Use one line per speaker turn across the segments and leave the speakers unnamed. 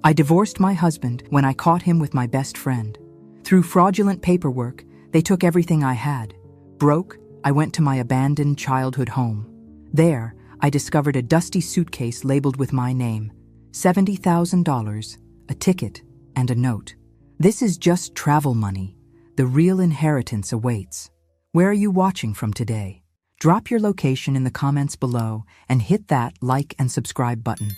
I divorced my husband when I caught him with my best friend. Through fraudulent paperwork, they took everything I had. Broke, I went to my abandoned childhood home. There, I discovered a dusty suitcase labeled with my name, $70,000, a ticket, and a note. This is just travel money. The real inheritance awaits. Where are you watching from today? Drop your location in the comments below and hit that like and subscribe button.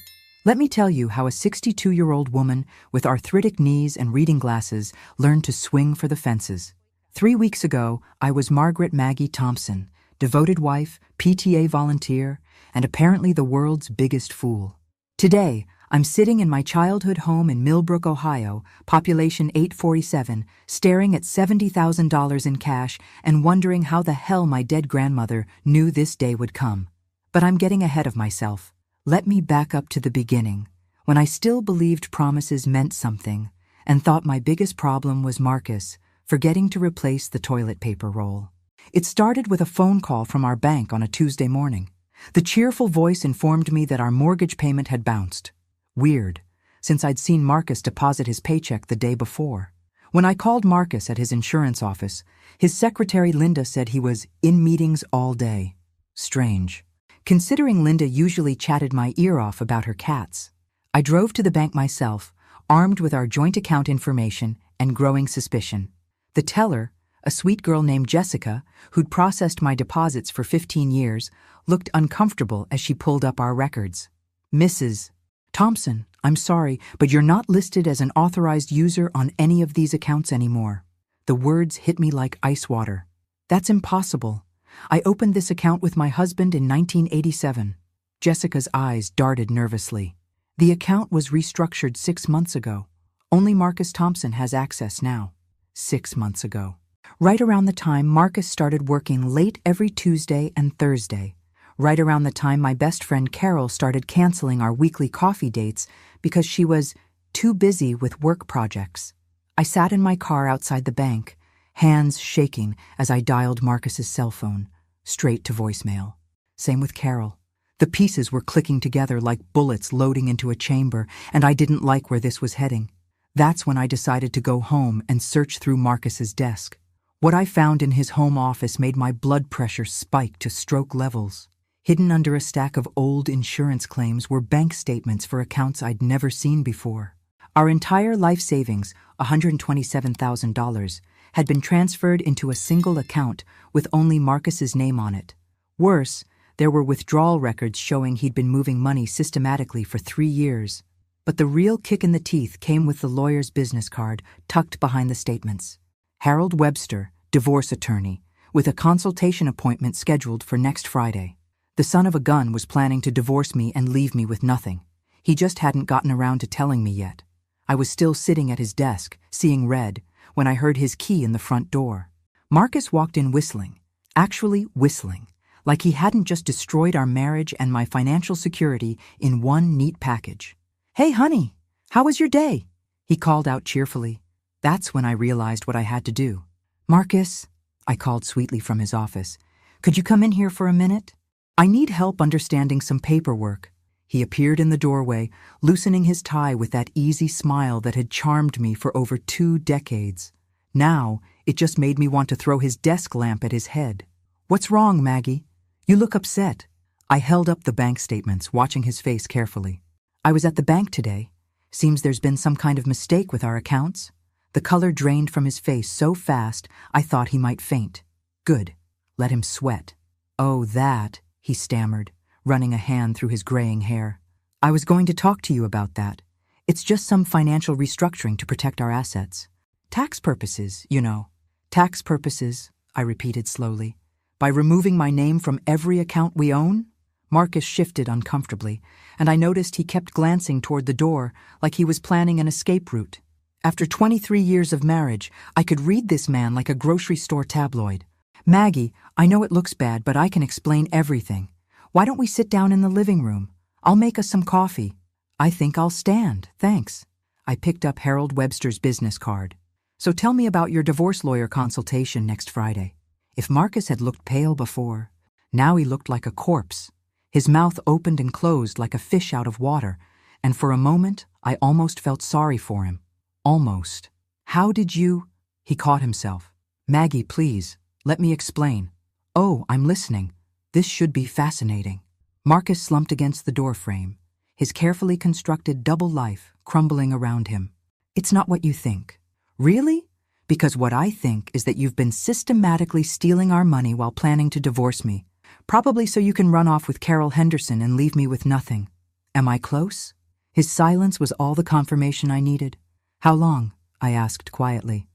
Let me tell you how a 62-year-old woman with arthritic knees and reading glasses learned to swing for the fences. 3 weeks ago, I was Margaret Maggie Thompson, devoted wife, PTA volunteer, and apparently the world's biggest fool. Today, I'm sitting in my childhood home in Millbrook, Ohio, population 847, staring at $70,000 in cash and wondering how the hell my dead grandmother knew this day would come. But I'm getting ahead of myself. Let me back up to the beginning, when I still believed promises meant something and thought my biggest problem was Marcus forgetting to replace the toilet paper roll. It started with a phone call from our bank on a Tuesday morning. The cheerful voice informed me that our mortgage payment had bounced. Weird, since I'd seen Marcus deposit his paycheck the day before. When I called Marcus at his insurance office, his secretary Linda said he was in meetings all day. Strange, considering Linda usually chatted my ear off about her cats. I drove to the bank myself, armed with our joint account information and growing suspicion. The teller, a sweet girl named Jessica, who'd processed my deposits for 15 years, looked uncomfortable as she pulled up our records. Mrs. Thompson, I'm sorry, but you're not listed as an authorized user on any of these accounts anymore. The words hit me like ice water. That's impossible. I opened this account with my husband in 1987. Jessica's eyes darted nervously. The account was restructured 6 months ago. Only Marcus Thompson has access now. 6 months ago. Right around the time Marcus started working late every Tuesday and Thursday. Right around the time my best friend Carol started canceling our weekly coffee dates because she was too busy with work projects. I sat in my car outside the bank, hands shaking as I dialed Marcus's cell phone, straight to voicemail. Same with Carol. The pieces were clicking together like bullets loading into a chamber, and I didn't like where this was heading. That's when I decided to go home and search through Marcus's desk. What I found in his home office made my blood pressure spike to stroke levels. Hidden under a stack of old insurance claims were bank statements for accounts I'd never seen before. Our entire life savings, $127,000, had been transferred into a single account with only Marcus's name on it. Worse, there were withdrawal records showing he'd been moving money systematically for 3 years. But the real kick in the teeth came with the lawyer's business card tucked behind the statements. Harold Webster, divorce attorney, with a consultation appointment scheduled for next Friday. The son of a gun was planning to divorce me and leave me with nothing. He just hadn't gotten around to telling me yet. I was still sitting at his desk, seeing red, when I heard his key in the front door. Marcus walked in whistling, actually whistling, like he hadn't just destroyed our marriage and my financial security in one neat package. "Hey, honey, how was your day?" he called out cheerfully. That's when I realized what I had to do. "Marcus," I called sweetly from his office, "could you come in here for a minute? I need help understanding some paperwork." He appeared in the doorway, loosening his tie with that easy smile that had charmed me for over 2 decades. Now, it just made me want to throw his desk lamp at his head. "What's wrong, Maggie? You look upset." I held up the bank statements, watching his face carefully. "I was at the bank today. Seems there's been some kind of mistake with our accounts." The color drained from his face so fast, I thought he might faint. Good. Let him sweat. "Oh, that," he stammered, running a hand through his graying hair. "I was going to talk to you about that. It's just some financial restructuring to protect our assets. Tax purposes, you know." "Tax purposes," I repeated slowly. "By removing my name from every account we own?" Marcus shifted uncomfortably, and I noticed he kept glancing toward the door like he was planning an escape route. After 23 years of marriage, I could read this man like a grocery store tabloid. "Maggie, I know it looks bad, but I can explain everything. Why don't we sit down in the living room? I'll make us some coffee." "I think I'll stand, thanks." I picked up Harold Webster's business card. "So tell me about your divorce lawyer consultation next Friday." If Marcus had looked pale before, now he looked like a corpse. His mouth opened and closed like a fish out of water, and for a moment I almost felt sorry for him. Almost. How did you? He caught himself. Maggie, please, let me explain. Oh, I'm listening. This should be fascinating. Marcus slumped against the doorframe, his carefully constructed double life crumbling around him. It's not what you think. Really? Because what I think is that you've been systematically stealing our money while planning to divorce me, probably so you can run off with Carol Henderson and leave me with nothing. Am I close? His silence was all the confirmation I needed. How long? I asked quietly.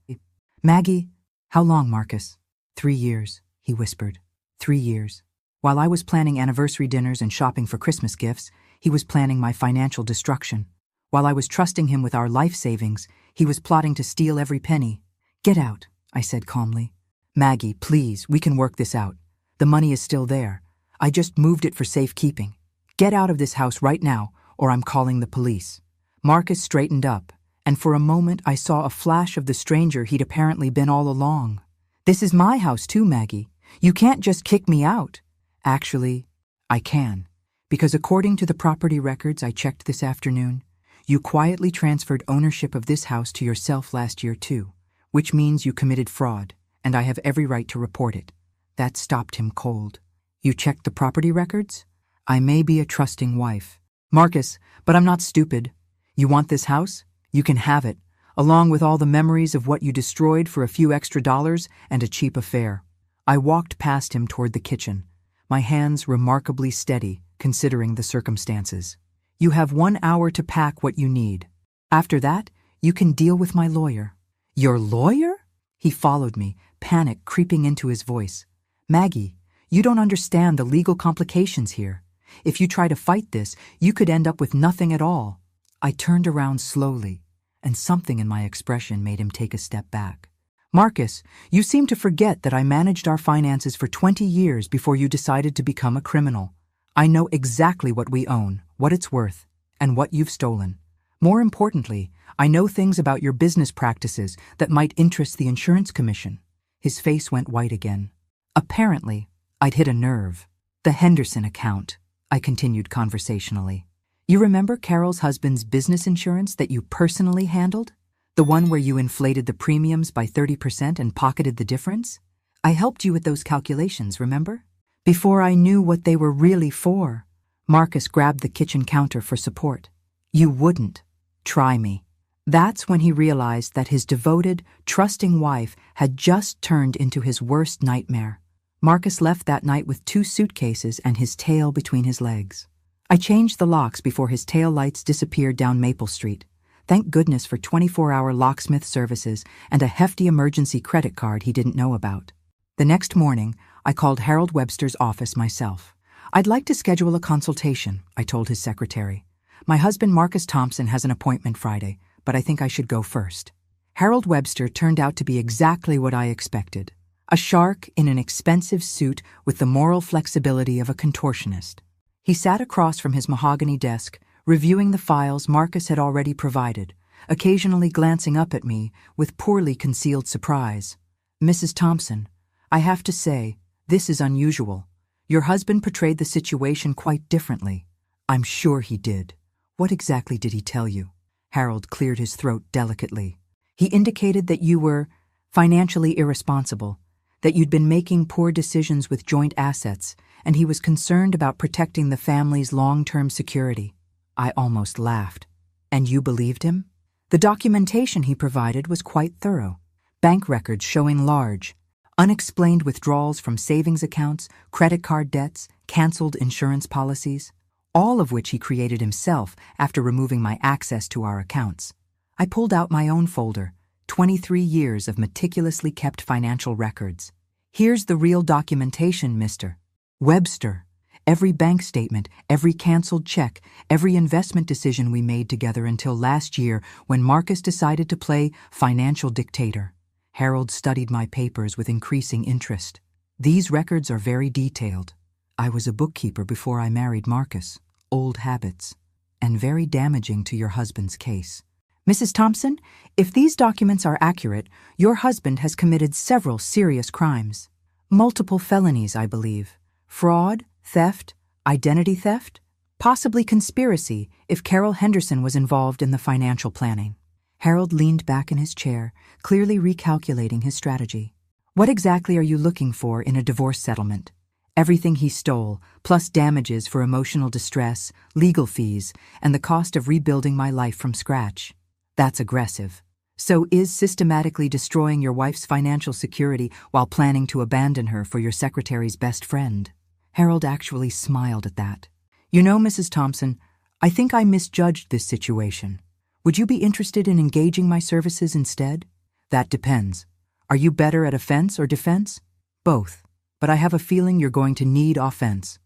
Maggie, how long, Marcus? 3 years, he whispered. 3 years. While I was planning anniversary dinners and shopping for Christmas gifts, he was planning my financial destruction. While I was trusting him with our life savings, he was plotting to steal every penny. Get out, I said calmly. Maggie, please, we can work this out. The money is still there. I just moved it for safekeeping. Get out of this house right now, or I'm calling the police. Marcus straightened up, and for a moment I saw a flash of the stranger he'd apparently been all along. This is my house too, Maggie. You can't just kick me out. Actually, I can, because according to the property records I checked this afternoon, you quietly transferred ownership of this house to yourself last year too, which means you committed fraud, and I have every right to report it. That stopped him cold. You checked the property records? I may be a trusting wife. Marcus, but I'm not stupid. You want this house? You can have it, along with all the memories of what you destroyed for a few extra dollars and a cheap affair. I walked past him toward the kitchen, my hands remarkably steady, considering the circumstances. You have 1 hour to pack what you need. After that, you can deal with my lawyer. Your lawyer? He followed me, panic creeping into his voice. Maggie, you don't understand the legal complications here. If you try to fight this, you could end up with nothing at all. I turned around slowly, and something in my expression made him take a step back. Marcus, you seem to forget that I managed our finances for 20 years before you decided to become a criminal. I know exactly what we own, what it's worth, and what you've stolen. More importantly, I know things about your business practices that might interest the insurance commission. His face went white again. Apparently, I'd hit a nerve. The Henderson account, I continued conversationally. You remember Carol's husband's business insurance that you personally handled? The one where you inflated the premiums by 30% and pocketed the difference? I helped you with those calculations, remember? Before I knew what they were really for. Marcus grabbed the kitchen counter for support. You wouldn't. Try me. That's when he realized that his devoted, trusting wife had just turned into his worst nightmare. Marcus left that night with 2 suitcases and his tail between his legs. I changed the locks before his tail lights disappeared down Maple Street. Thank goodness for 24-hour locksmith services and a hefty emergency credit card he didn't know about. The next morning, I called Harold Webster's office myself. I'd like to schedule a consultation, I told his secretary. My husband Marcus Thompson has an appointment Friday, but I think I should go first. Harold Webster turned out to be exactly what I expected. A shark in an expensive suit with the moral flexibility of a contortionist. He sat across from his mahogany desk, reviewing the files Marcus had already provided, occasionally glancing up at me with poorly concealed surprise. Mrs. Thompson, I have to say, this is unusual. Your husband portrayed the situation quite differently. I'm sure he did. What exactly did he tell you? Harold cleared his throat delicately. He indicated that you were financially irresponsible, that you'd been making poor decisions with joint assets, and he was concerned about protecting the family's long-term security. I almost laughed. And you believed him? The documentation he provided was quite thorough. Bank records showing large, unexplained withdrawals from savings accounts, credit card debts, canceled insurance policies, all of which he created himself after removing my access to our accounts. I pulled out my own folder, 23 years of meticulously kept financial records. Here's the real documentation, Mr. Webster. Every bank statement, every canceled check, every investment decision we made together until last year when Marcus decided to play financial dictator. Harold studied my papers with increasing interest. These records are very detailed. I was a bookkeeper before I married Marcus. Old habits. And very damaging to your husband's case. Mrs. Thompson, if these documents are accurate, your husband has committed several serious crimes. Multiple felonies, I believe. Fraud, theft, identity theft. Possibly conspiracy if Carol Henderson was involved in the financial planning. Harold leaned back in his chair, clearly recalculating his strategy. What exactly are you looking for in a divorce settlement? Everything he stole, plus damages for emotional distress, legal fees, and the cost of rebuilding my life from scratch. That's aggressive. So is systematically destroying your wife's financial security while planning to abandon her for your secretary's best friend. Harold actually smiled at that. You know, Mrs. Thompson, I think I misjudged this situation. Would you be interested in engaging my services instead? That depends. Are you better at offense or defense? Both. But I have a feeling you're going to need offense.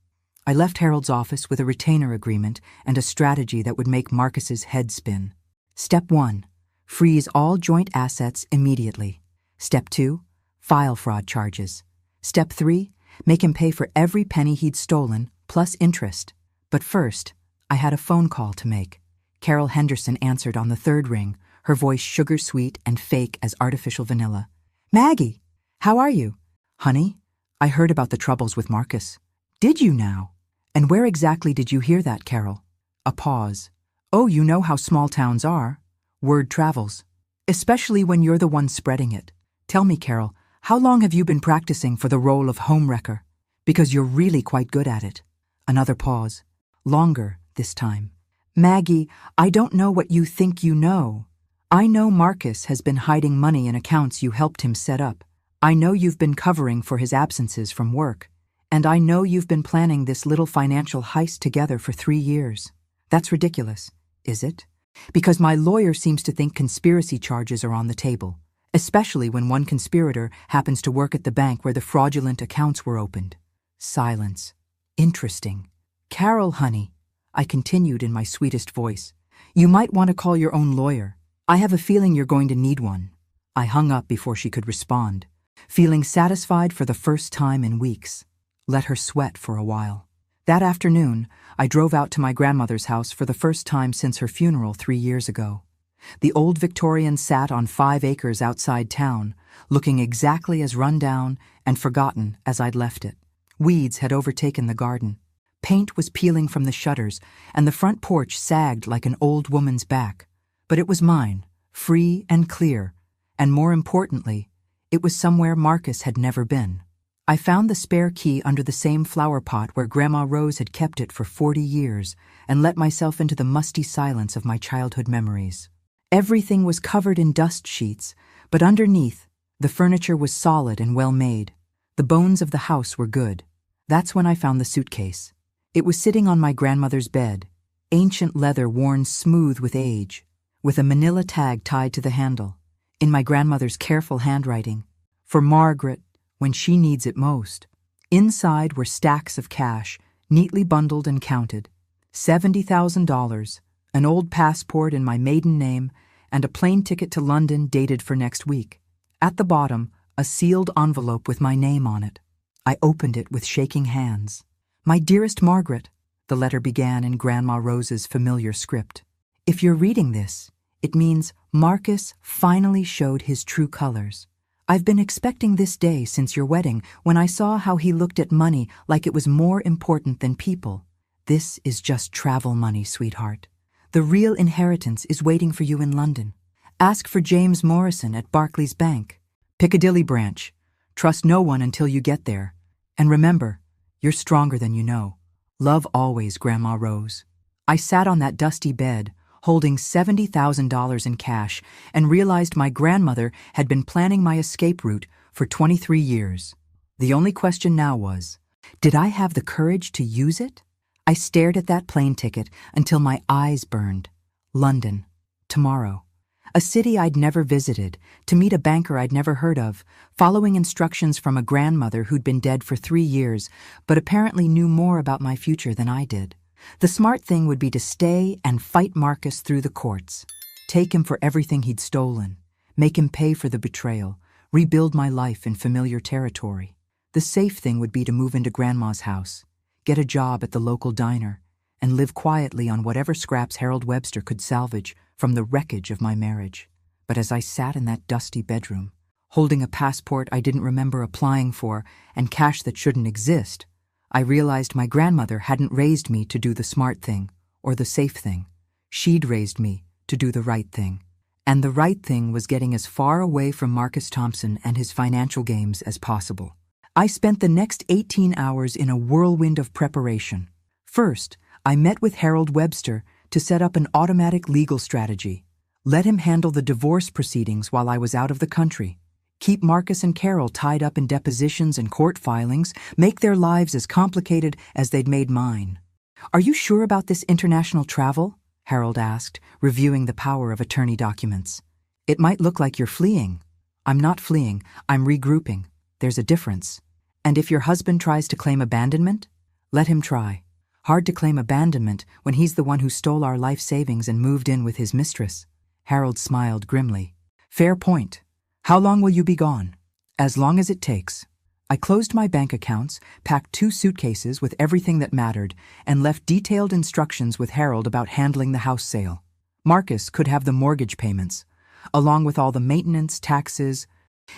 I left Harold's office with a retainer agreement and a strategy that would make Marcus's head spin. Step 1. Freeze all joint assets immediately. Step 2. File fraud charges. Step 3. Make him pay for every penny he'd stolen, plus interest. But first, I had a phone call to make. Carol Henderson answered on the third ring, her voice sugar-sweet and fake as artificial vanilla. Maggie, how are you? Honey, I heard about the troubles with Marcus. Did you now? And where exactly did you hear that, Carol? A pause. Oh, you know how small towns are. Word travels. Especially when you're the one spreading it. Tell me, Carol, how long have you been practicing for the role of homewrecker? Because you're really quite good at it. Another pause. Longer this time. Maggie, I don't know what you think you know. I know Marcus has been hiding money in accounts you helped him set up. I know you've been covering for his absences from work. And I know you've been planning this little financial heist together for 3 years. That's ridiculous, is it? Because my lawyer seems to think conspiracy charges are on the table, especially when one conspirator happens to work at the bank where the fraudulent accounts were opened. Silence. Interesting. Carol, honey, I continued in my sweetest voice, you might want to call your own lawyer. I have a feeling you're going to need one. I hung up before she could respond, feeling satisfied for the first time in weeks. Let her sweat for a while. That afternoon, I drove out to my grandmother's house for the first time since her funeral 3 years ago. The old Victorian sat on 5 acres outside town, looking exactly as run down and forgotten as I'd left it. Weeds had overtaken the garden. Paint was peeling from the shutters, and the front porch sagged like an old woman's back. But it was mine, free and clear, and more importantly, it was somewhere Marcus had never been. I found the spare key under the same flower pot where Grandma Rose had kept it for 40 years and let myself into the musty silence of my childhood memories. Everything was covered in dust sheets, but underneath, the furniture was solid and well made. The bones of the house were good. That's when I found the suitcase. It was sitting on my grandmother's bed, ancient leather worn smooth with age, with a manila tag tied to the handle, in my grandmother's careful handwriting. For Margaret, when she needs it most. Inside were stacks of cash, neatly bundled and counted. $70,000, an old passport in my maiden name, and a plane ticket to London dated for next week. At the bottom, a sealed envelope with my name on it. I opened it with shaking hands. My dearest Margaret, the letter began in Grandma Rose's familiar script. If you're reading this, it means Marcus finally showed his true colors. I've been expecting this day since your wedding when I saw how he looked at money like it was more important than people. This is just travel money, sweetheart. The real inheritance is waiting for you in London. Ask for James Morrison at Barclays Bank. Piccadilly branch. Trust no one until you get there. And remember, you're stronger than you know. Love always, Grandma Rose. I sat on that dusty bed, holding $70,000 in cash, and realized my grandmother had been planning my escape route for 23 years. The only question now was, did I have the courage to use it? I stared at that plane ticket until my eyes burned. London. Tomorrow. A city I'd never visited, to meet a banker I'd never heard of, following instructions from a grandmother who'd been dead for 3 years, but apparently knew more about my future than I did. The smart thing would be to stay and fight Marcus through the courts, take him for everything he'd stolen, make him pay for the betrayal, rebuild my life in familiar territory. The safe thing would be to move into Grandma's house, get a job at the local diner, and live quietly on whatever scraps Harold Webster could salvage from the wreckage of my marriage. But as I sat in that dusty bedroom, holding a passport I didn't remember applying for and cash that shouldn't exist, I realized my grandmother hadn't raised me to do the smart thing or the safe thing. She'd raised me to do the right thing. And the right thing was getting as far away from Marcus Thompson and his financial games as possible. I spent the next 18 hours in a whirlwind of preparation. First, I met with Harold Webster to set up an automatic legal strategy. Let him handle the divorce proceedings while I was out of the country. Keep Marcus and Carol tied up in depositions and court filings, make their lives as complicated as they'd made mine. "Are you sure about this international travel?" Harold asked, reviewing the power of attorney documents. "It might look like you're fleeing." "I'm not fleeing, I'm regrouping. There's a difference. And if your husband tries to claim abandonment, let him try. Hard to claim abandonment when he's the one who stole our life savings and moved in with his mistress." Harold smiled grimly. "Fair point. How long will you be gone?" "As long as it takes." I closed my bank accounts, packed 2 suitcases with everything that mattered, and left detailed instructions with Harold about handling the house sale. Marcus could have the mortgage payments, along with all the maintenance, taxes,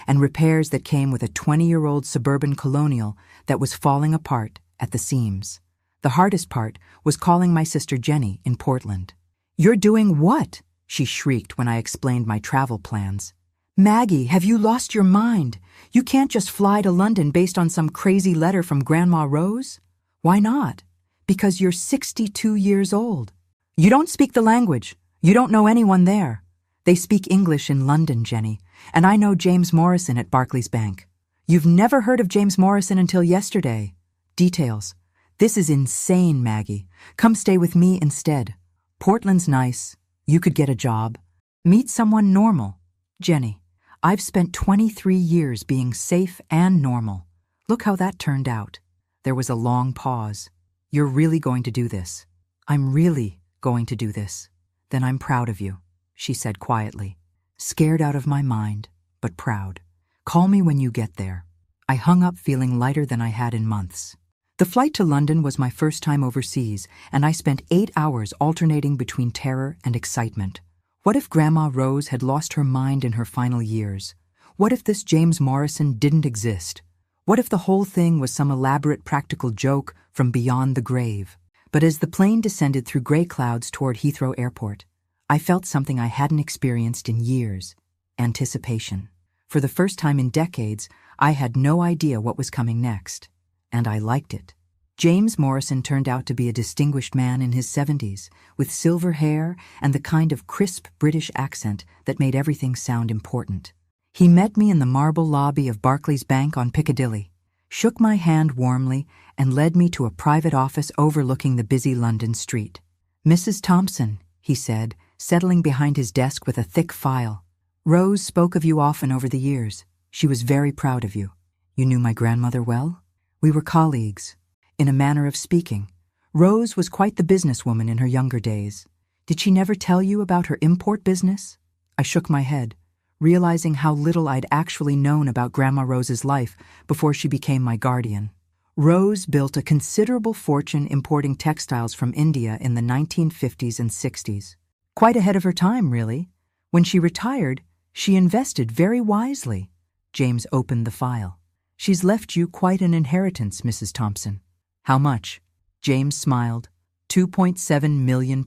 and repairs that came with a 20-year-old suburban colonial that was falling apart at the seams. The hardest part was calling my sister Jenny in Portland. "You're doing what?" she shrieked when I explained my travel plans. "Maggie, have you lost your mind? You can't just fly to London based on some crazy letter from Grandma Rose." "Why not?" "Because you're 62 years old. You don't speak the language. You don't know anyone there. They speak English in London, Jenny, and I know James Morrison at Barclays Bank. You've never heard of James Morrison until yesterday. Details. This is insane, Maggie. Come stay with me instead. Portland's nice. You could get a job. Meet someone normal. Jenny, I've spent 23 years being safe and normal. Look how that turned out." There was a long pause. "You're really going to do this?" "I'm really going to do this." "Then I'm proud of you," she said quietly. "Scared out of my mind, but proud. Call me when you get there." I hung up feeling lighter than I had in months. The flight to London was my first time overseas, and I spent 8 hours alternating between terror and excitement. What if Grandma Rose had lost her mind in her final years? What if this James Morrison didn't exist? What if the whole thing was some elaborate practical joke from beyond the grave? But as the plane descended through gray clouds toward Heathrow Airport, I felt something I hadn't experienced in years: anticipation. For the first time in decades, I had no idea what was coming next, and I liked it. James Morrison turned out to be a distinguished man in his 70s, with silver hair and the kind of crisp British accent that made everything sound important. He met me in the marble lobby of Barclays Bank on Piccadilly, shook my hand warmly, and led me to a private office overlooking the busy London street. "Mrs. Thompson," he said, settling behind his desk with a thick file. "Rose spoke of you often over the years. She was very proud of you. You knew my grandmother well?" "We were colleagues." In a manner of speaking, Rose was quite the businesswoman in her younger days. "Did she never tell you about her import business?" I shook my head, realizing how little I'd actually known about Grandma Rose's life before she became my guardian. Rose built a considerable fortune importing textiles from India in the 1950s and 60s. Quite ahead of her time, really. When she retired, she invested very wisely. James opened the file. "She's left you quite an inheritance, Mrs. Thompson." "How much?" James smiled. £2.7 million.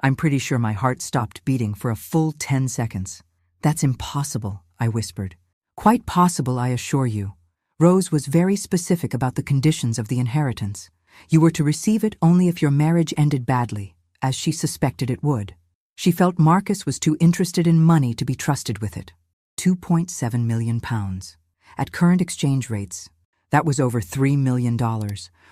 I'm pretty sure my heart stopped beating for a full 10 seconds. "That's impossible," I whispered. "Quite possible, I assure you. Rose was very specific about the conditions of the inheritance. You were to receive it only if your marriage ended badly, as she suspected it would. She felt Marcus was too interested in money to be trusted with it. £2.7 million. At current exchange rates, that was over $3 million,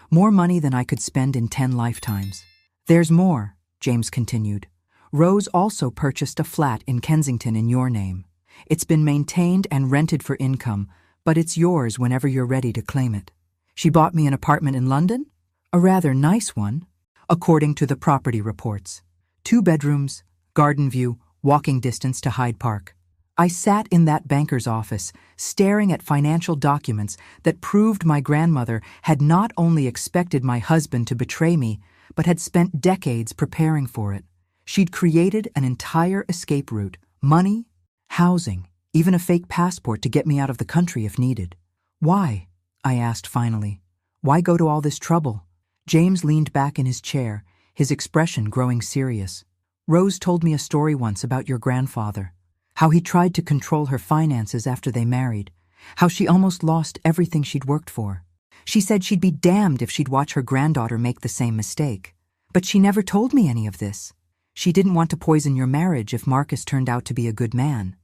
more money than I could spend in 10 lifetimes. There's more," James continued. "Rose also purchased a flat in Kensington in your name. It's been maintained and rented for income, but it's yours whenever you're ready to claim it. She bought me an apartment in London? A rather nice one, according to the property reports. 2 bedrooms, garden view, walking distance to Hyde Park. I sat in that banker's office, staring at financial documents that proved my grandmother had not only expected my husband to betray me, but had spent decades preparing for it. She'd created an entire escape route, money, housing, even a fake passport to get me out of the country if needed. "Why?" I asked finally. Why go to all this trouble? James leaned back in his chair, his expression growing serious. Rose told me a story once about your grandfather. How he tried to control her finances after they married. How she almost lost everything she'd worked for. She said she'd be damned if she'd watch her granddaughter make the same mistake. But she never told me any of this. She didn't want to poison your marriage if Marcus turned out to be a good man.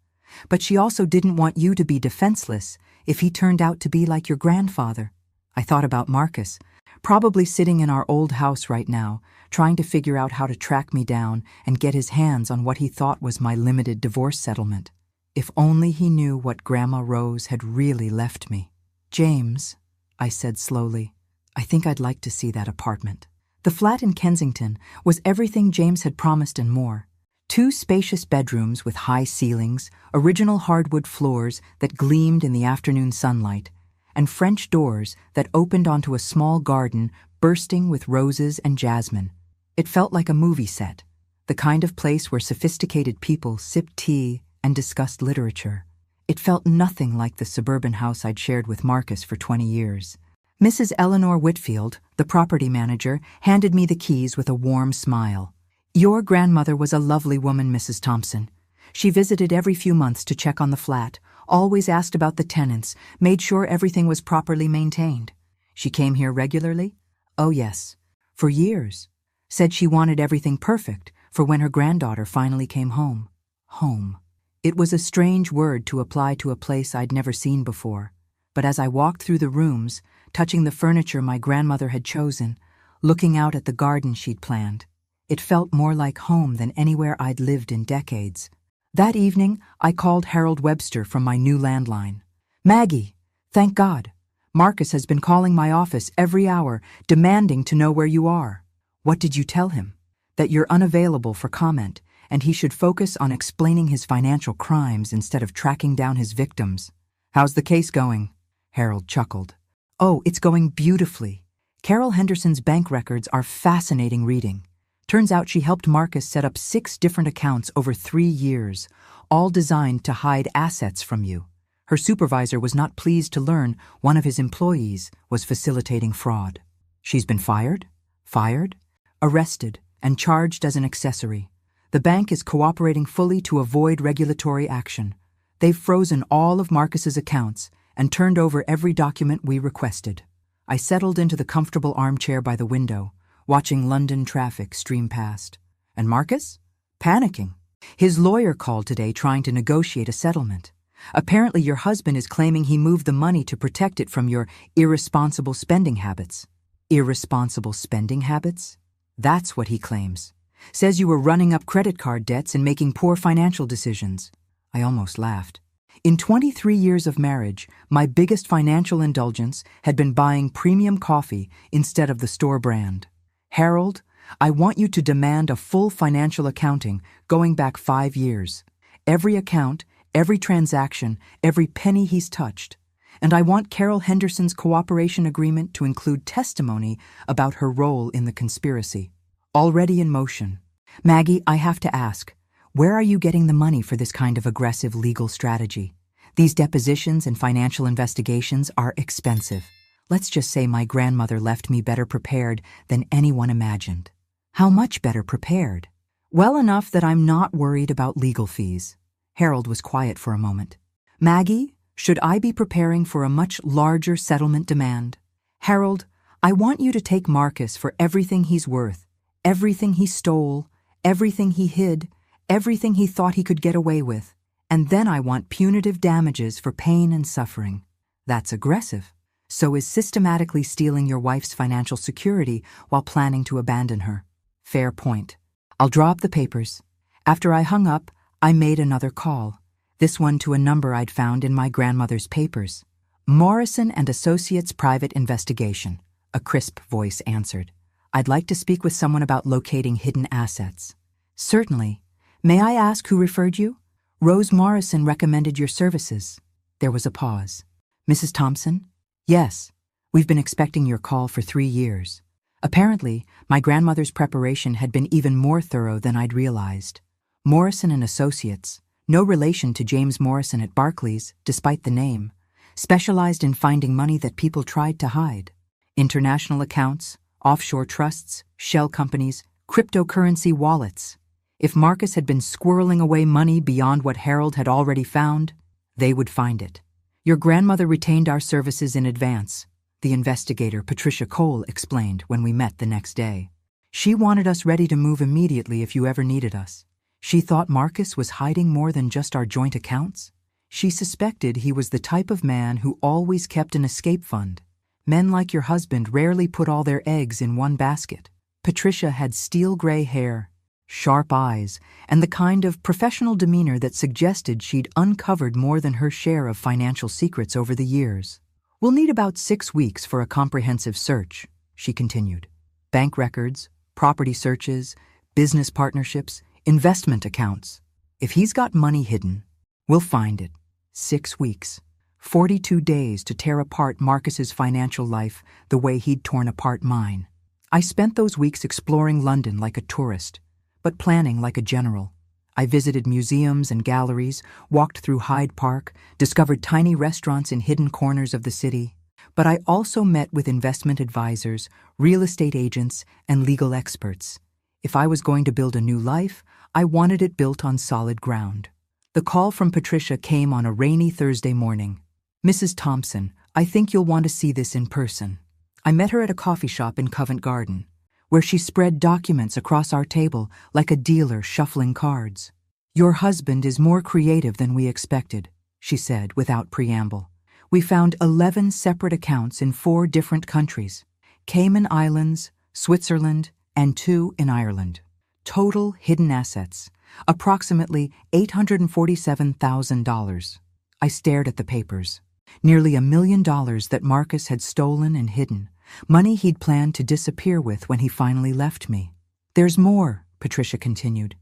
But she also didn't want you to be defenseless if he turned out to be like your grandfather. I thought about Marcus, probably sitting in our old house right now, trying to figure out how to track me down and get his hands on what he thought was my limited divorce settlement. If only he knew what Grandma Rose had really left me. James, I said slowly, I think I'd like to see that apartment. The flat in Kensington was everything James had promised and more. 2 spacious bedrooms with high ceilings, original hardwood floors that gleamed in the afternoon sunlight, and French doors that opened onto a small garden bursting with roses and jasmine. It felt like a movie set, the kind of place where sophisticated people sipped tea and discussed literature. It felt nothing like the suburban house I'd shared with Marcus for 20 years. Mrs. Eleanor Whitfield, the property manager, handed me the keys with a warm smile. Your grandmother was a lovely woman, Mrs. Thompson. She visited every few months to check on the flat, always asked about the tenants, made sure everything was properly maintained. She came here regularly? Oh yes, for years. Said she wanted everything perfect for when her granddaughter finally came home. Home. It was a strange word to apply to a place I'd never seen before, but as I walked through the rooms, touching the furniture my grandmother had chosen, looking out at the garden she'd planned, it felt more like home than anywhere I'd lived in decades. That evening, I called Harold Webster from my new landline. Maggie, thank God. Marcus has been calling my office every hour, demanding to know where you are. What did you tell him? That you're unavailable for comment, and he should focus on explaining his financial crimes instead of tracking down his victims. How's the case going? Harold chuckled. Oh, it's going beautifully. Carol Henderson's bank records are fascinating reading. Turns out she helped Marcus set up 6 different accounts over 3 years, all designed to hide assets from you. Her supervisor was not pleased to learn one of his employees was facilitating fraud. She's been fired? Fired? Arrested and charged as an accessory. The bank is cooperating fully to avoid regulatory action. They've frozen all of Marcus's accounts and turned over every document we requested. I settled into the comfortable armchair by the window, watching London traffic stream past. And Marcus? Panicking. His lawyer called today trying to negotiate a settlement. Apparently your husband is claiming he moved the money to protect it from your irresponsible spending habits. Irresponsible spending habits? That's what he claims. Says you were running up credit card debts and making poor financial decisions. I almost laughed. In 23 years of marriage, my biggest financial indulgence had been buying premium coffee instead of the store brand. Harold, I want you to demand a full financial accounting going back 5 years. Every account, every transaction, every penny he's touched. And I want Carol Henderson's cooperation agreement to include testimony about her role in the conspiracy. Already in motion. Maggie, I have to ask, where are you getting the money for this kind of aggressive legal strategy? These depositions and financial investigations are expensive. Let's just say my grandmother left me better prepared than anyone imagined. How much better prepared? Well enough that I'm not worried about legal fees. Harold was quiet for a moment. Maggie, should I be preparing for a much larger settlement demand? Harold, I want you to take Marcus for everything he's worth, everything he stole, everything he hid, everything he thought he could get away with. And then I want punitive damages for pain and suffering. That's aggressive. So is systematically stealing your wife's financial security while planning to abandon her. Fair point. I'll draw up the papers. After I hung up, I made another call. This one to a number I'd found in my grandmother's papers. Morrison and Associates Private Investigation. A crisp voice answered. I'd like to speak with someone about locating hidden assets. Certainly. May I ask who referred you? Rose Morrison recommended your services. There was a pause. Mrs. Thompson? Yes. We've been expecting your call for 3 years. Apparently, my grandmother's preparation had been even more thorough than I'd realized. Morrison and Associates, no relation to James Morrison at Barclays, despite the name, specialized in finding money that people tried to hide. International accounts, offshore trusts, shell companies, cryptocurrency wallets. If Marcus had been squirreling away money beyond what Harold had already found, they would find it. Your grandmother retained our services in advance, the investigator Patricia Cole explained when we met the next day. She wanted us ready to move immediately if you ever needed us. She thought Marcus was hiding more than just our joint accounts. She suspected he was the type of man who always kept an escape fund. Men like your husband rarely put all their eggs in one basket. Patricia had steel gray hair, sharp eyes, and the kind of professional demeanor that suggested she'd uncovered more than her share of financial secrets over the years. We'll need about 6 weeks for a comprehensive search, she continued. Bank records, property searches, business partnerships, investment accounts. If he's got money hidden, we'll find it. 6 weeks. 42 days to tear apart Marcus's financial life the way he'd torn apart mine. I spent those weeks exploring London like a tourist, but planning like a general. I visited museums and galleries, walked through Hyde Park, discovered tiny restaurants in hidden corners of the city. But I also met with investment advisors, real estate agents, and legal experts. If I was going to build a new life, I wanted it built on solid ground. The call from Patricia came on a rainy Thursday morning. Mrs. Thompson, I think you'll want to see this in person. I met her at a coffee shop in Covent Garden, where she spread documents across our table like a dealer shuffling cards. Your husband is more creative than we expected, she said without preamble. We found 11 separate accounts in 4 different countries: Cayman Islands, Switzerland, and 2 in Ireland. Total hidden assets, approximately $847,000. I stared at the papers. Nearly $1 million that Marcus had stolen and hidden, money he'd planned to disappear with when he finally left me. There's more, Patricia continued.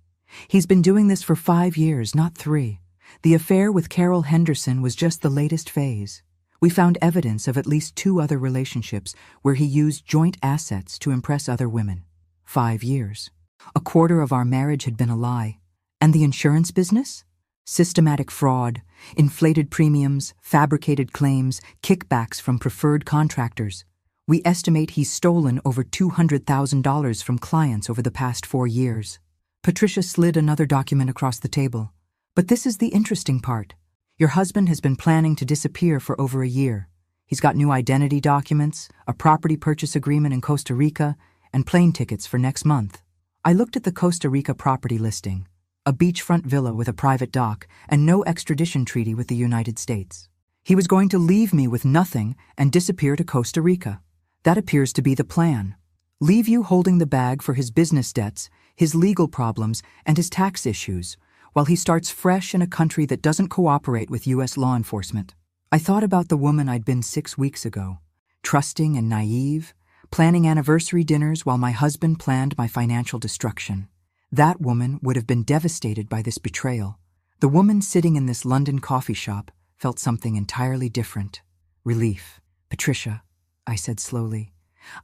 He's been doing this for 5 years, not 3. The affair with Carol Henderson was just the latest phase. We found evidence of at least 2 other relationships where he used joint assets to impress other women. 5 years. A quarter of our marriage had been a lie. And the insurance business? Systematic fraud, inflated premiums, fabricated claims, kickbacks from preferred contractors. We estimate he's stolen over $200,000 from clients over the past 4 years. Patricia slid another document across the table. But this is the interesting part. Your husband has been planning to disappear for over a year. He's got new identity documents, a property purchase agreement in Costa Rica, and plane tickets for next month. I looked at the Costa Rica property listing. A beachfront villa with a private dock and no extradition treaty with the United States. He was going to leave me with nothing and disappear to Costa Rica. That appears to be the plan. Leave you holding the bag for his business debts, his legal problems, and his tax issues, while he starts fresh in a country that doesn't cooperate with U.S. law enforcement. I thought about the woman I'd been 6 weeks ago, trusting and naive, planning anniversary dinners while my husband planned my financial destruction. That woman would have been devastated by this betrayal. The woman sitting in this London coffee shop felt something entirely different. Relief. Patricia, I said slowly,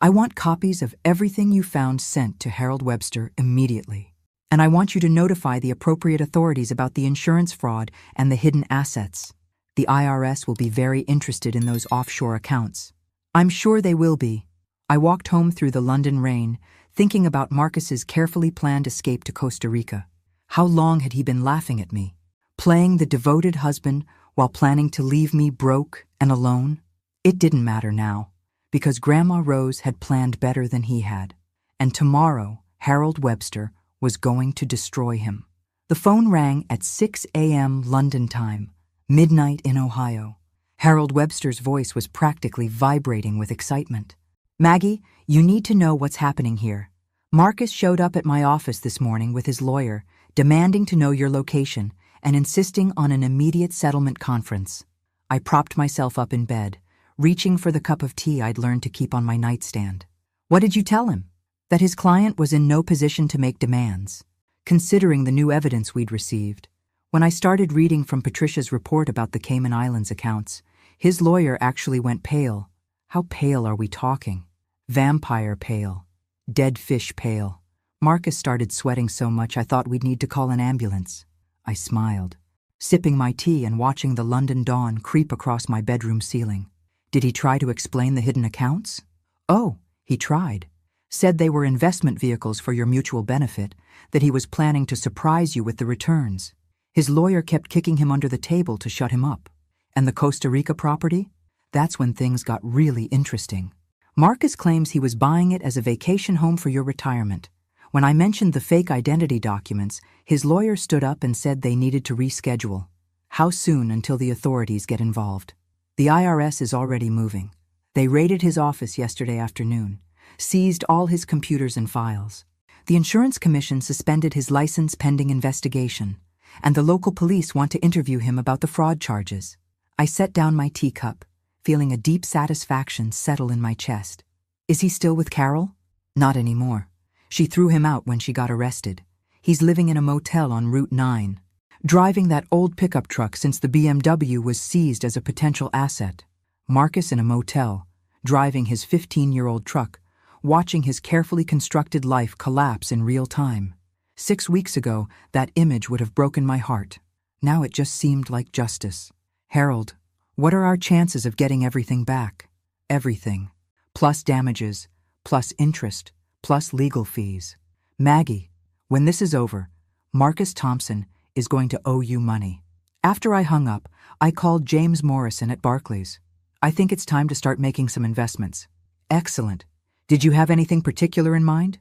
I want copies of everything you found sent to Harold Webster immediately. And I want you to notify the appropriate authorities about the insurance fraud and the hidden assets. The IRS will be very interested in those offshore accounts. I'm sure they will be. I walked home through the London rain, thinking about Marcus's carefully planned escape to Costa Rica. How long had he been laughing at me, playing the devoted husband while planning to leave me broke and alone? It didn't matter now, because Grandma Rose had planned better than he had. And tomorrow, Harold Webster was going to destroy him. The phone rang at 6 a.m. London time, midnight in Ohio. Harold Webster's voice was practically vibrating with excitement. Maggie, you need to know what's happening here. Marcus showed up at my office this morning with his lawyer, demanding to know your location and insisting on an immediate settlement conference. I propped myself up in bed, reaching for the cup of tea I'd learned to keep on my nightstand. What did you tell him? That his client was in no position to make demands, considering the new evidence we'd received. When I started reading from Patricia's report about the Cayman Islands accounts, his lawyer actually went pale. How pale are we talking? Vampire pale. Dead fish pale. Marcus started sweating so much I thought we'd need to call an ambulance. I smiled, sipping my tea and watching the London dawn creep across my bedroom ceiling. Did he try to explain the hidden accounts? Oh, he tried. Said they were investment vehicles for your mutual benefit, that he was planning to surprise you with the returns. His lawyer kept kicking him under the table to shut him up. And the Costa Rica property? That's when things got really interesting. Marcus claims he was buying it as a vacation home for your retirement. When I mentioned the fake identity documents, his lawyer stood up and said they needed to reschedule. How soon until the authorities get involved? The IRS is already moving. They raided his office yesterday afternoon, seized all his computers and files. The insurance commission suspended his license pending investigation, and the local police want to interview him about the fraud charges. I set down my teacup, feeling a deep satisfaction settle in my chest. Is he still with Carol? Not anymore. She threw him out when she got arrested. He's living in a motel on Route 9, driving that old pickup truck since the BMW was seized as a potential asset. Marcus in a motel, driving his 15-year-old truck, watching his carefully constructed life collapse in real time. 6 weeks ago, that image would have broken my heart. Now it just seemed like justice. Harold, what are our chances of getting everything back? Everything. Plus damages, plus interest, plus legal fees. Maggie, when this is over, Marcus Thompson is going to owe you money. After I hung up, I called James Morrison at Barclays. I think it's time to start making some investments. Excellent. Did you have anything particular in mind?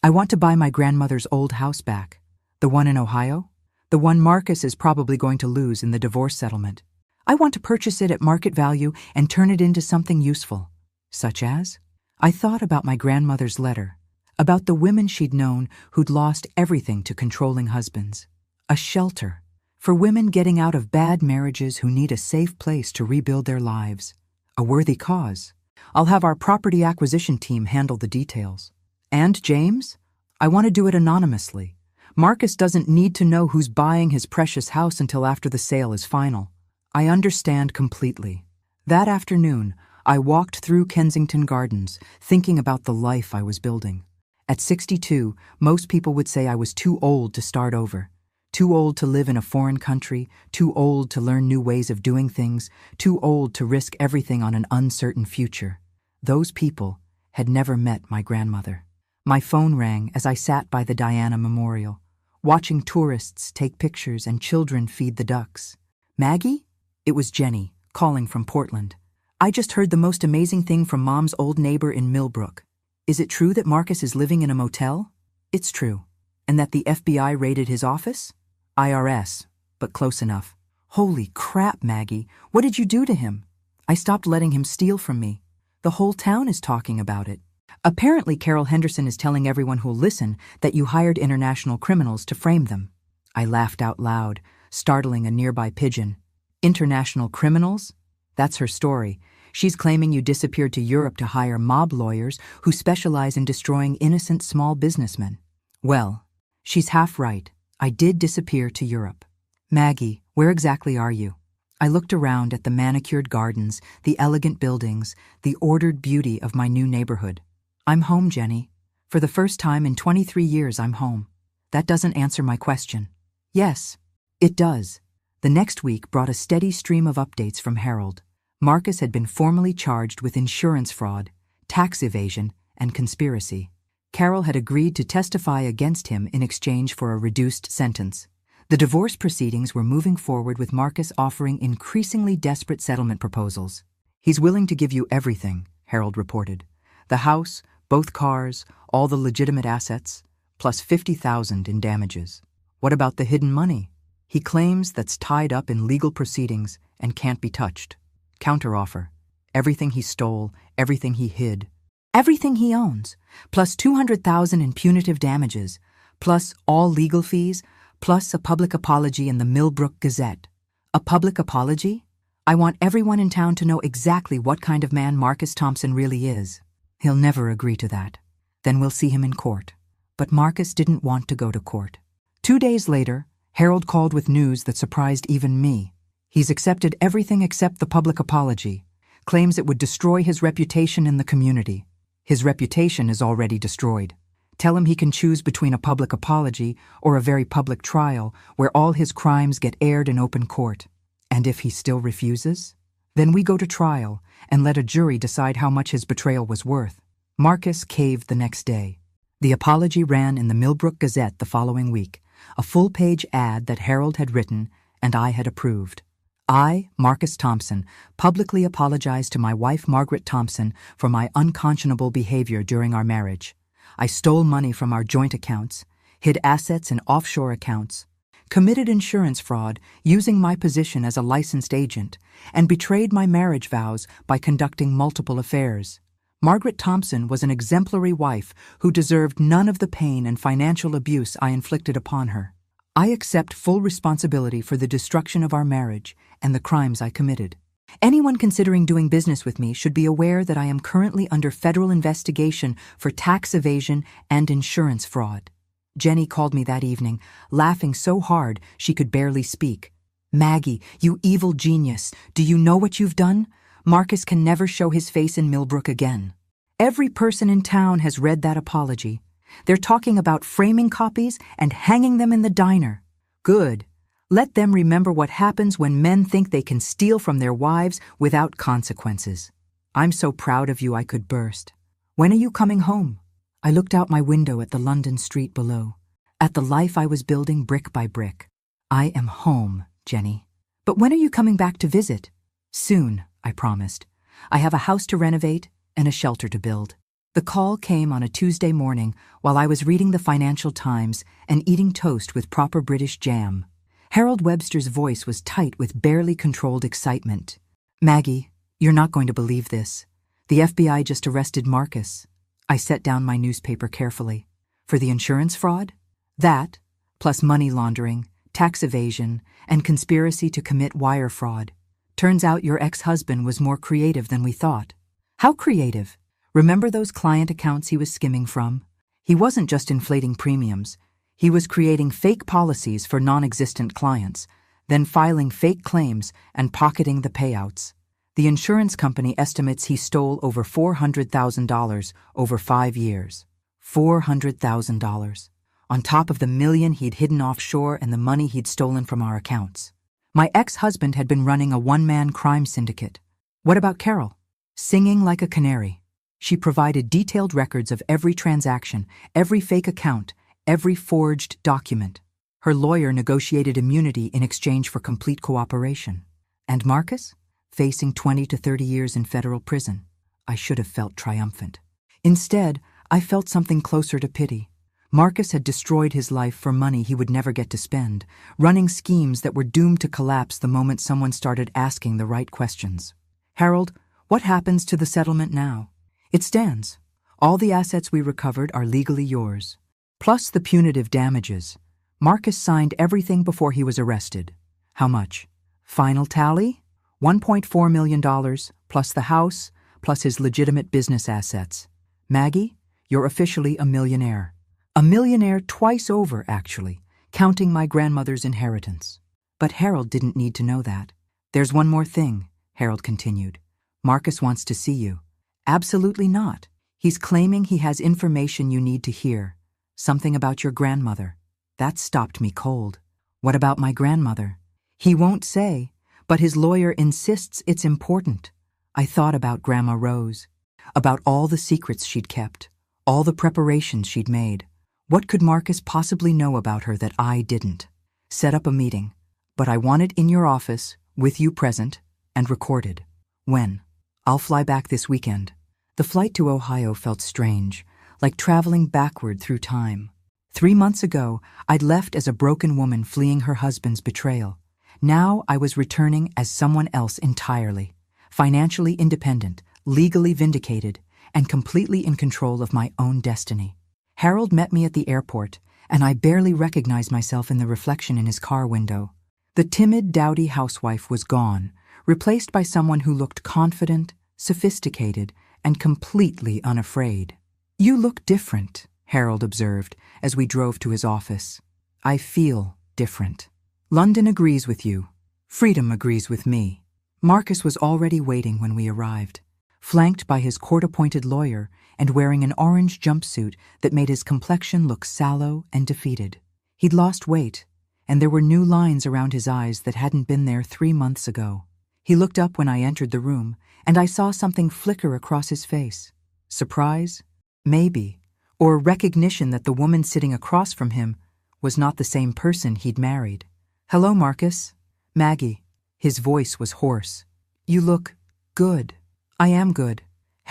I want to buy my grandmother's old house back. The one in Ohio? The one Marcus is probably going to lose in the divorce settlement. I want to purchase it at market value and turn it into something useful. Such as? I thought about my grandmother's letter, about the women she'd known who'd lost everything to controlling husbands. A shelter for women getting out of bad marriages who need a safe place to rebuild their lives. A worthy cause. I'll have our property acquisition team handle the details. And James? I want to do it anonymously. Marcus doesn't need to know who's buying his precious house until after the sale is final. I understand completely. That afternoon, I walked through Kensington Gardens, thinking about the life I was building. At 62, most people would say I was too old to start over. Too old to live in a foreign country, too old to learn new ways of doing things, too old to risk everything on an uncertain future. Those people had never met my grandmother. My phone rang as I sat by the Diana Memorial, watching tourists take pictures and children feed the ducks. Maggie? It was Jenny, calling from Portland. I just heard the most amazing thing from Mom's old neighbor in Millbrook. Is it true that Marcus is living in a motel? It's true. And that the FBI raided his office? IRS, but close enough. Holy crap, Maggie. What did you do to him? I stopped letting him steal from me. The whole town is talking about it. Apparently, Carol Henderson is telling everyone who'll listen that you hired international criminals to frame them. I laughed out loud, startling a nearby pigeon. International criminals? That's her story. She's claiming you disappeared to Europe to hire mob lawyers who specialize in destroying innocent small businessmen. Well, she's half right. I did disappear to Europe. Maggie, where exactly are you? I looked around at the manicured gardens, the elegant buildings, the ordered beauty of my new neighborhood. I'm home, Jenny. For the first time in 23 years, I'm home. That doesn't answer my question. Yes, it does. The next week brought a steady stream of updates from Harold. Marcus had been formally charged with insurance fraud, tax evasion, and conspiracy. Carol had agreed to testify against him in exchange for a reduced sentence. The divorce proceedings were moving forward with Marcus offering increasingly desperate settlement proposals. He's willing to give you everything, Harold reported. The house, both cars, all the legitimate assets, plus $50,000 in damages. What about the hidden money? He claims that's tied up in legal proceedings and can't be touched. Counteroffer. Everything he stole, everything he hid, everything he owns, plus $200,000 in punitive damages, plus all legal fees, plus a public apology in the Millbrook Gazette. A public apology? I want everyone in town to know exactly what kind of man Marcus Thompson really is. He'll never agree to that. Then we'll see him in court. But Marcus didn't want to go to court. 2 days later, Harold called with news that surprised even me. He's accepted everything except the public apology, claims it would destroy his reputation in the community. His reputation is already destroyed. Tell him he can choose between a public apology or a very public trial where all his crimes get aired in open court. And if he still refuses? Then we go to trial and let a jury decide how much his betrayal was worth. Marcus caved the next day. The apology ran in the Millbrook Gazette the following week, a full-page ad that Harold had written and I had approved. I, Marcus Thompson, publicly apologized to my wife Margaret Thompson for my unconscionable behavior during our marriage. I stole money from our joint accounts, hid assets in offshore accounts, committed insurance fraud using my position as a licensed agent, and betrayed my marriage vows by conducting multiple affairs. Margaret Thompson was an exemplary wife who deserved none of the pain and financial abuse I inflicted upon her. I accept full responsibility for the destruction of our marriage and the crimes I committed. Anyone considering doing business with me should be aware that I am currently under federal investigation for tax evasion and insurance fraud. Jenny called me that evening, laughing so hard she could barely speak. Maggie, you evil genius, do you know what you've done? Marcus can never show his face in Millbrook again. Every person in town has read that apology. They're talking about framing copies and hanging them in the diner. Good. Let them remember what happens when men think they can steal from their wives without consequences. I'm so proud of you I could burst. When are you coming home? I looked out my window at the London street below, at the life I was building brick by brick. I am home, Jenny. But when are you coming back to visit? Soon, I promised. I have a house to renovate and a shelter to build. The call came on a Tuesday morning while I was reading the Financial Times and eating toast with proper British jam. Harold Webster's voice was tight with barely controlled excitement. Maggie, you're not going to believe this. The FBI just arrested Marcus. I set down my newspaper carefully. For the insurance fraud? That, plus money laundering, tax evasion, and conspiracy to commit wire fraud. Turns out your ex-husband was more creative than we thought. How creative? Remember those client accounts he was skimming from? He wasn't just inflating premiums. He was creating fake policies for non-existent clients, then filing fake claims and pocketing the payouts. The insurance company estimates he stole over $400,000 over 5 years. $400,000. On top of the $1 million he'd hidden offshore and the money he'd stolen from our accounts. My ex-husband had been running a one-man crime syndicate. What about Carol? Singing like a canary. She provided detailed records of every transaction, every fake account, every forged document. Her lawyer negotiated immunity in exchange for complete cooperation. And Marcus? Facing 20 to 30 years in federal prison. I should have felt triumphant. Instead, I felt something closer to pity. Marcus had destroyed his life for money he would never get to spend, running schemes that were doomed to collapse the moment someone started asking the right questions. Harold, what happens to the settlement now? It stands. All the assets we recovered are legally yours. Plus the punitive damages. Marcus signed everything before he was arrested. How much? Final tally? $1.4 million, plus the house, plus his legitimate business assets. Maggie, you're officially a millionaire. A millionaire twice over, actually, counting my grandmother's inheritance. But Harold didn't need to know that. There's one more thing, Harold continued. Marcus wants to see you. Absolutely not. He's claiming he has information you need to hear. Something about your grandmother. That stopped me cold. What about my grandmother? He won't say, but his lawyer insists it's important. I thought about Grandma Rose, about all the secrets she'd kept, all the preparations she'd made. What could Marcus possibly know about her that I didn't? Set up a meeting, but I want it in your office, with you present, and recorded. When? I'll fly back this weekend. The flight to Ohio felt strange, like traveling backward through time. 3 months ago, I'd left as a broken woman fleeing her husband's betrayal. Now I was returning as someone else entirely, financially independent, legally vindicated, and completely in control of my own destiny. Harold met me at the airport, and I barely recognized myself in the reflection in his car window. The timid, dowdy housewife was gone, replaced by someone who looked confident, sophisticated, and completely unafraid. You look different, Harold observed as we drove to his office. I feel different. London agrees with you. Freedom agrees with me. Marcus was already waiting when we arrived, flanked by his court-appointed lawyer and wearing an orange jumpsuit that made his complexion look sallow and defeated. He'd lost weight, and there were new lines around his eyes that hadn't been there 3 months ago. He looked up when I entered the room, and I saw something flicker across his face. Surprise? Maybe. Or recognition that the woman sitting across from him was not the same person he'd married. "Hello, Marcus." "Maggie." His voice was hoarse. "You look good." "I am good.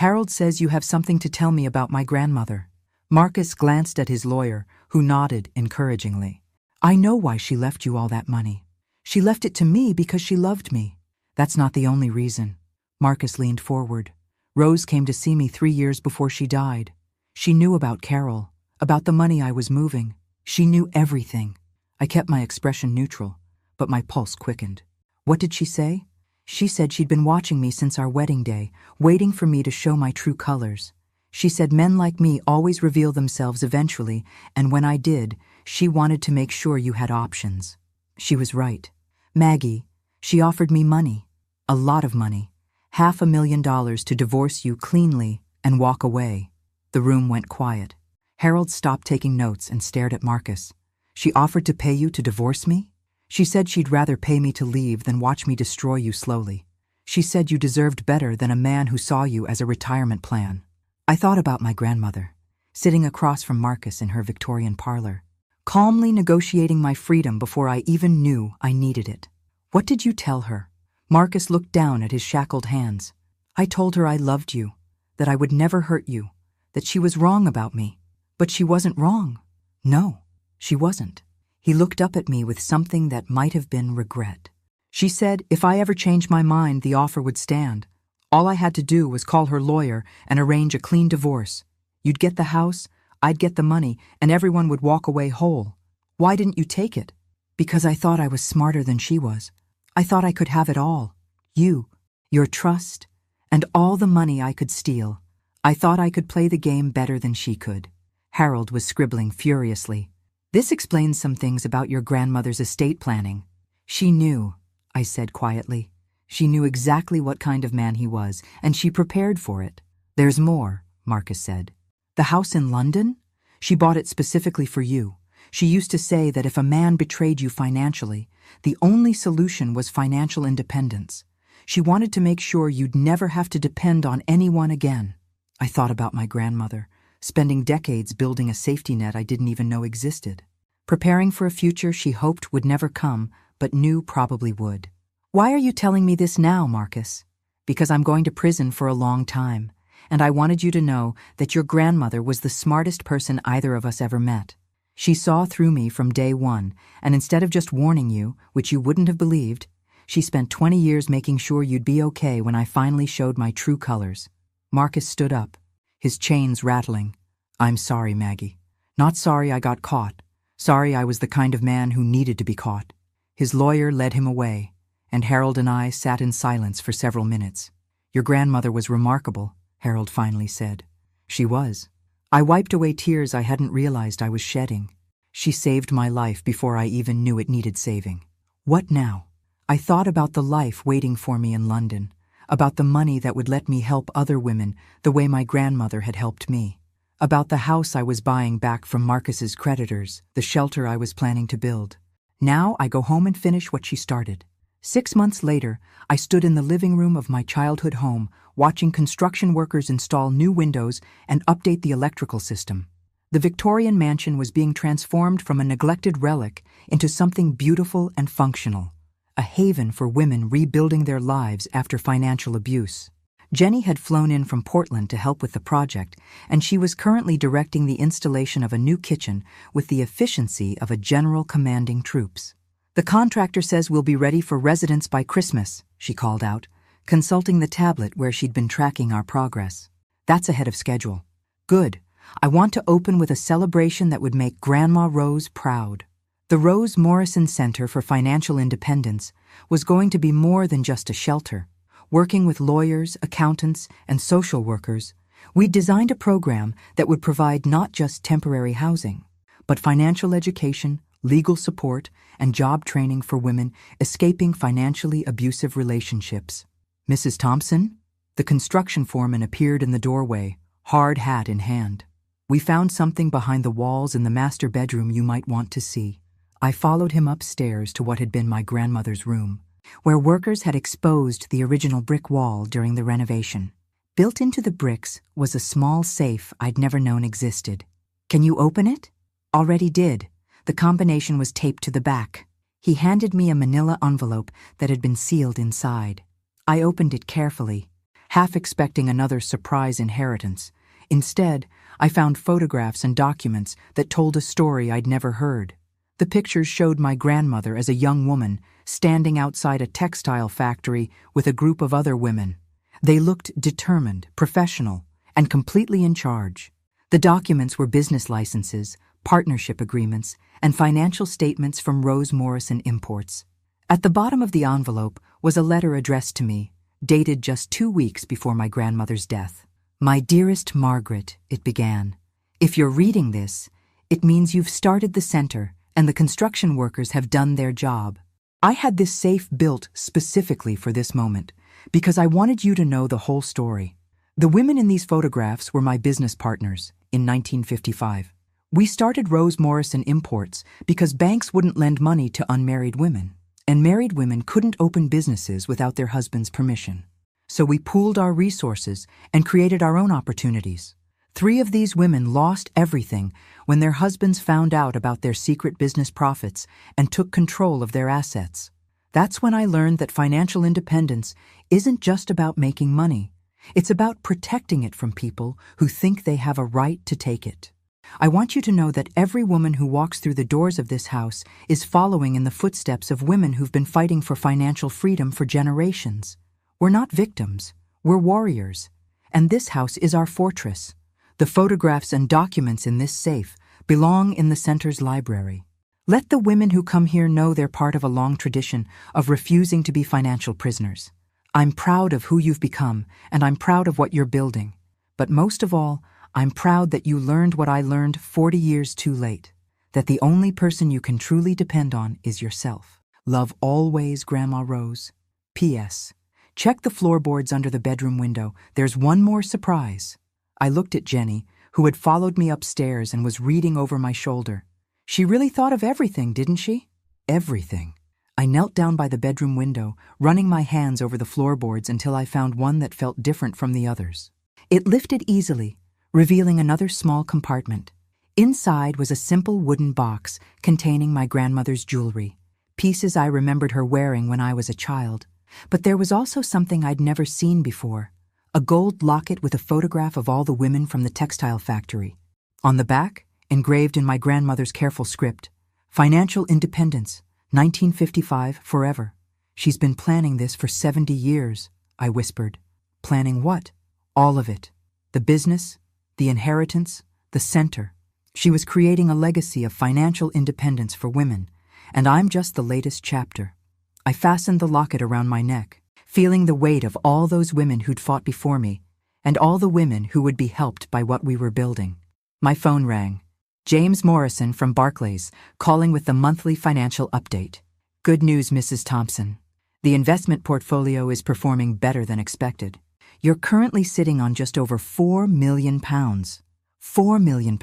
Harold says you have something to tell me about my grandmother." Marcus glanced at his lawyer, who nodded encouragingly. "I know why she left you all that money. She left it to me because she loved me." "That's not the only reason." Marcus leaned forward. "Rose came to see me 3 years before she died. She knew about Carol, about the money I was moving. She knew everything." I kept my expression neutral, but my pulse quickened. "What did she say?" "She said she'd been watching me since our wedding day, waiting for me to show my true colors. She said men like me always reveal themselves eventually, and when I did, she wanted to make sure you had options." She was right. "Maggie, she offered me money. A lot of money. $500,000 to divorce you cleanly and walk away." The room went quiet. Harold stopped taking notes and stared at Marcus. "She offered to pay you to divorce me?" "She said she'd rather pay me to leave than watch me destroy you slowly. She said you deserved better than a man who saw you as a retirement plan." I thought about my grandmother, sitting across from Marcus in her Victorian parlor, calmly negotiating my freedom before I even knew I needed it. "What did you tell her?" Marcus looked down at his shackled hands. "I told her I loved you, that I would never hurt you, that she was wrong about me. But she wasn't wrong. No, she wasn't." He looked up at me with something that might have been regret. "She said if I ever changed my mind, the offer would stand. All I had to do was call her lawyer and arrange a clean divorce. You'd get the house, I'd get the money, and everyone would walk away whole. Why didn't you take it?" "Because I thought I was smarter than she was. I thought I could have it all. You, your trust, and all the money I could steal. I thought I could play the game better than she could." Harold was scribbling furiously. "This explains some things about your grandmother's estate planning." "She knew," I said quietly. "She knew exactly what kind of man he was, and she prepared for it." "There's more," Marcus said. "The house in London? She bought it specifically for you. She used to say that if a man betrayed you financially, the only solution was financial independence. She wanted to make sure you'd never have to depend on anyone again." I thought about my grandmother, spending decades building a safety net I didn't even know existed, preparing for a future she hoped would never come, but knew probably would. "Why are you telling me this now, Marcus?" "Because I'm going to prison for a long time, and I wanted you to know that your grandmother was the smartest person either of us ever met. She saw through me from day one, and instead of just warning you, which you wouldn't have believed, she spent 20 years making sure you'd be okay when I finally showed my true colors." Marcus stood up, his chains rattling. "I'm sorry, Maggie. Not sorry I got caught. Sorry I was the kind of man who needed to be caught." His lawyer led him away, and Harold and I sat in silence for several minutes. "Your grandmother was remarkable," Harold finally said. "She was." I wiped away tears I hadn't realized I was shedding. "She saved my life before I even knew it needed saving." What now? I thought about the life waiting for me in London, about the money that would let me help other women the way my grandmother had helped me, about the house I was buying back from Marcus's creditors, the shelter I was planning to build. Now I go home and finish what she started. 6 months later, I stood in the living room of my childhood home, watching construction workers install new windows and update the electrical system. The Victorian mansion was being transformed from a neglected relic into something beautiful and functional, a haven for women rebuilding their lives after financial abuse. Jenny had flown in from Portland to help with the project, and she was currently directing the installation of a new kitchen with the efficiency of a general commanding troops. "The contractor says we'll be ready for residents by Christmas," she called out, consulting the tablet where she'd been tracking our progress. "That's ahead of schedule." "Good. I want to open with a celebration that would make Grandma Rose proud." The Rose Morrison Center for Financial Independence was going to be more than just a shelter. Working with lawyers, accountants, and social workers, we designed a program that would provide not just temporary housing, but financial education, legal support, and job training for women escaping financially abusive relationships. "Mrs. Thompson?" The construction foreman appeared in the doorway, hard hat in hand. "We found something behind the walls in the master bedroom you might want to see." I followed him upstairs to what had been my grandmother's room, where workers had exposed the original brick wall during the renovation. Built into the bricks was a small safe I'd never known existed. "Can you open it?" "Already did." The combination was taped to the back. He handed me a manila envelope that had been sealed inside. I opened it carefully, half expecting another surprise inheritance. Instead, I found photographs and documents that told a story I'd never heard. The pictures showed my grandmother as a young woman standing outside a textile factory with a group of other women. They looked determined, professional, and completely in charge. The documents were business licenses, partnership agreements, and financial statements from Rose Morrison Imports. At the bottom of the envelope was a letter addressed to me, dated just 2 weeks before my grandmother's death. "My dearest Margaret," it began. "If you're reading this, it means you've started the center and the construction workers have done their job. I had this safe built specifically for this moment because I wanted you to know the whole story. The women in these photographs were my business partners in 1955. We started Rose Morrison Imports because banks wouldn't lend money to unmarried women, and married women couldn't open businesses without their husband's permission. So we pooled our resources and created our own opportunities. 3 of these women lost everything when their husbands found out about their secret business profits and took control of their assets. That's when I learned that financial independence isn't just about making money. It's about protecting it from people who think they have a right to take it. I want you to know that every woman who walks through the doors of this house is following in the footsteps of women who've been fighting for financial freedom for generations. We're not victims, we're warriors, and this house is our fortress. The photographs and documents in this safe belong in the center's library. Let the women who come here know they're part of a long tradition of refusing to be financial prisoners. I'm proud of who you've become, and I'm proud of what you're building. But most of all, I'm proud that you learned what I learned 40 years too late, that the only person you can truly depend on is yourself. Love always, Grandma Rose. P.S. Check the floorboards under the bedroom window. There's one more surprise. I looked at Jenny, who had followed me upstairs and was reading over my shoulder. She really thought of everything, didn't she? Everything. I knelt down by the bedroom window, running my hands over the floorboards until I found one that felt different from the others. It lifted easily, revealing another small compartment. Inside was a simple wooden box containing my grandmother's jewelry, pieces I remembered her wearing when I was a child. But there was also something I'd never seen before, a gold locket with a photograph of all the women from the textile factory. On the back, engraved in my grandmother's careful script, "Financial Independence, 1955 forever. She's been planning this for 70 years, I whispered. Planning what? All of it. The business, the inheritance, the center. She was creating a legacy of financial independence for women, and I'm just the latest chapter. I fastened the locket around my neck, feeling the weight of all those women who'd fought before me, and all the women who would be helped by what we were building. My phone rang. James Morrison from Barclays, calling with the monthly financial update. "Good news, Mrs. Thompson. The investment portfolio is performing better than expected. You're currently sitting on just over £4 million. £4 million.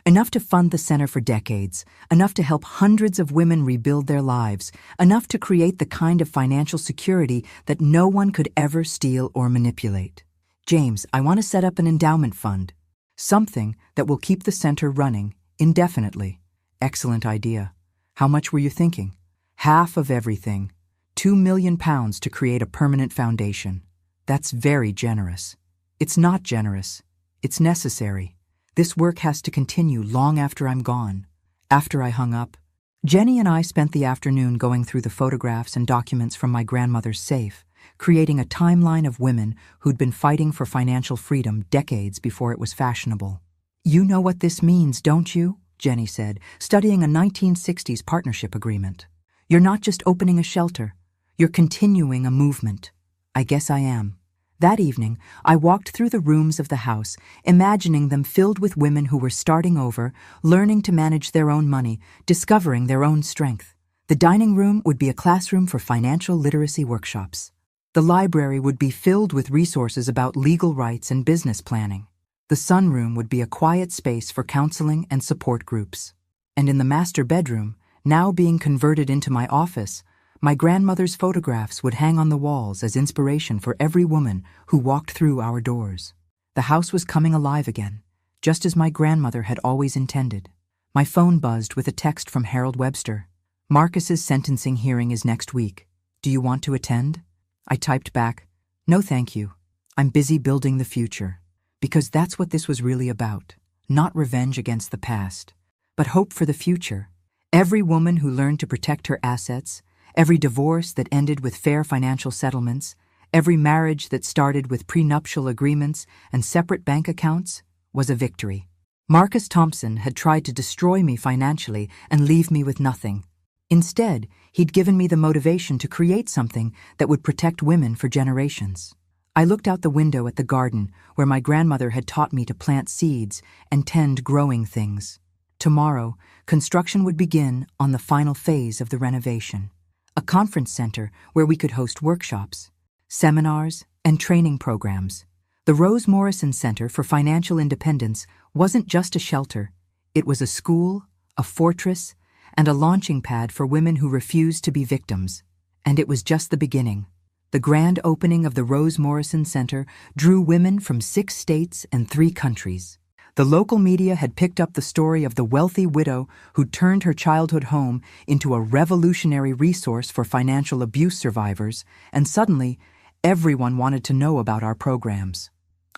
Enough to fund the center for decades, enough to help hundreds of women rebuild their lives, enough to create the kind of financial security that no one could ever steal or manipulate. James, I want to set up an endowment fund. Something that will keep the center running indefinitely." "Excellent idea. How much were you thinking?" "Half of everything. £2 million to create a permanent foundation." "That's very generous." "It's not generous. It's necessary. This work has to continue long after I'm gone." After I hung up, Jenny and I spent the afternoon going through the photographs and documents from my grandmother's safe, creating a timeline of women who'd been fighting for financial freedom decades before it was fashionable. "You know what this means, don't you?" Jenny said, studying a 1960s partnership agreement. "You're not just opening a shelter. You're continuing a movement." "I guess I am." That evening, I walked through the rooms of the house, imagining them filled with women who were starting over, learning to manage their own money, discovering their own strength. The dining room would be a classroom for financial literacy workshops. The library would be filled with resources about legal rights and business planning. The sunroom would be a quiet space for counseling and support groups. And in the master bedroom, now being converted into my office, My grandmother's photographs would hang on the walls as inspiration for every woman who walked through our doors. The house was coming alive again, just as my grandmother had always intended. My phone buzzed with a text from Harold Webster. "Marcus's sentencing hearing is next week. Do you want to attend?" I typed back, "No thank you. I'm busy building the future." Because that's what this was really about. Not revenge against the past, but hope for the future. Every woman who learned to protect her assets, every divorce that ended with fair financial settlements, every marriage that started with prenuptial agreements and separate bank accounts, was a victory. Marcus Thompson had tried to destroy me financially and leave me with nothing. Instead, he'd given me the motivation to create something that would protect women for generations. I looked out the window at the garden where my grandmother had taught me to plant seeds and tend growing things. Tomorrow, construction would begin on the final phase of the renovation. A conference center where we could host workshops, seminars, and training programs. The Rose Morrison Center for Financial Independence wasn't just a shelter. It was a school, a fortress, and a launching pad for women who refused to be victims. And it was just the beginning. The grand opening of the Rose Morrison Center drew women from 6 states and 3 countries. The local media had picked up the story of the wealthy widow who turned her childhood home into a revolutionary resource for financial abuse survivors, and suddenly, everyone wanted to know about our programs.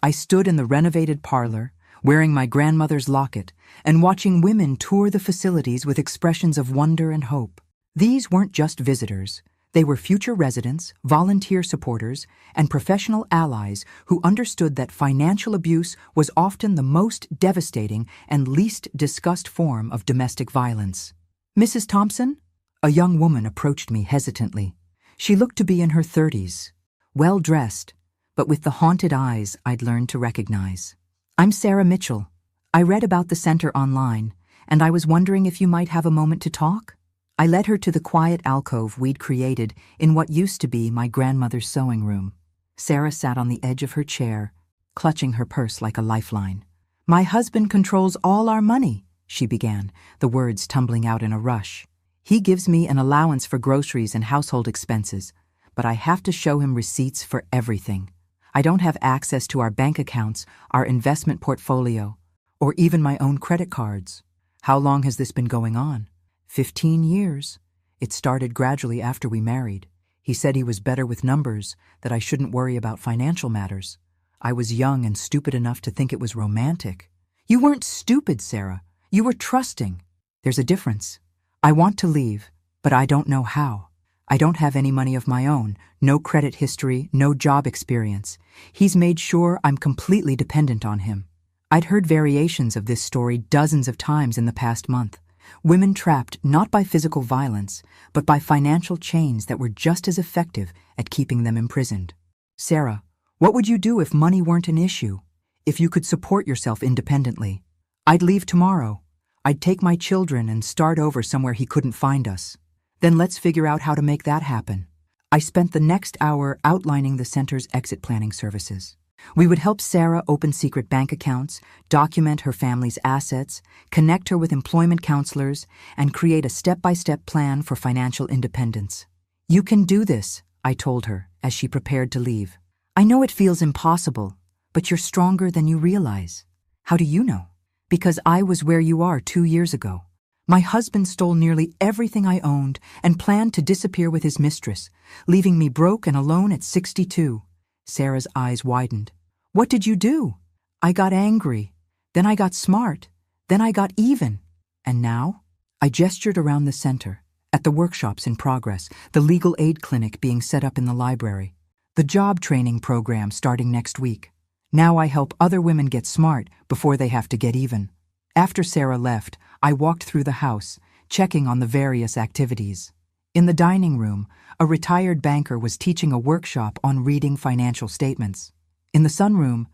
I stood in the renovated parlor, wearing my grandmother's locket, and watching women tour the facilities with expressions of wonder and hope. These weren't just visitors. They were future residents, volunteer supporters, and professional allies who understood that financial abuse was often the most devastating and least discussed form of domestic violence. "Mrs. Thompson?" A young woman approached me hesitantly. She looked to be in her 30s, well-dressed, but with the haunted eyes I'd learned to recognize. "I'm Sarah Mitchell. I read about the center online, and I was wondering if you might have a moment to talk?" I led her to the quiet alcove we'd created in what used to be my grandmother's sewing room. Sarah sat on the edge of her chair, clutching her purse like a lifeline. "My husband controls all our money," she began, the words tumbling out in a rush. "He gives me an allowance for groceries and household expenses, but I have to show him receipts for everything. I don't have access to our bank accounts, our investment portfolio, or even my own credit cards." "How long has this been going on?" 15 years. It started gradually after we married. He said he was better with numbers, that I shouldn't worry about financial matters. I was young and stupid enough to think it was romantic. "You weren't stupid, Sarah. You were trusting. There's a difference. I want to leave, but I don't know how. I don't have any money of my own, no credit history, no job experience. He's made sure I'm completely dependent on him." I'd heard variations of this story dozens of times in the past month. Women trapped not by physical violence, but by financial chains that were just as effective at keeping them imprisoned. "Sarah, what would you do if money weren't an issue? If you could support yourself independently?" "I'd leave tomorrow. I'd take my children and start over somewhere he couldn't find us. Then let's figure out how to make that happen." I spent the next hour outlining the center's exit planning services. We would help Sarah open secret bank accounts, document her family's assets, connect her with employment counselors, and create a step-by-step plan for financial independence. "You can do this," I told her as she prepared to leave. "I know it feels impossible, but you're stronger than you realize." "How do you know?" "Because I was where you are 2 years ago. My husband stole nearly everything I owned and planned to disappear with his mistress, leaving me broke and alone at 62. Sarah's eyes widened. "What did you do?" "I got angry. Then I got smart. Then I got even. And now?" I gestured around the center, at the workshops in progress, the legal aid clinic being set up in the library, the job training program starting next week. Now I help other women get smart before they have to get even. After Sarah left, I walked through the house, checking on the various activities. In the dining room, a retired banker was teaching a workshop on reading financial statements. In the sunroom,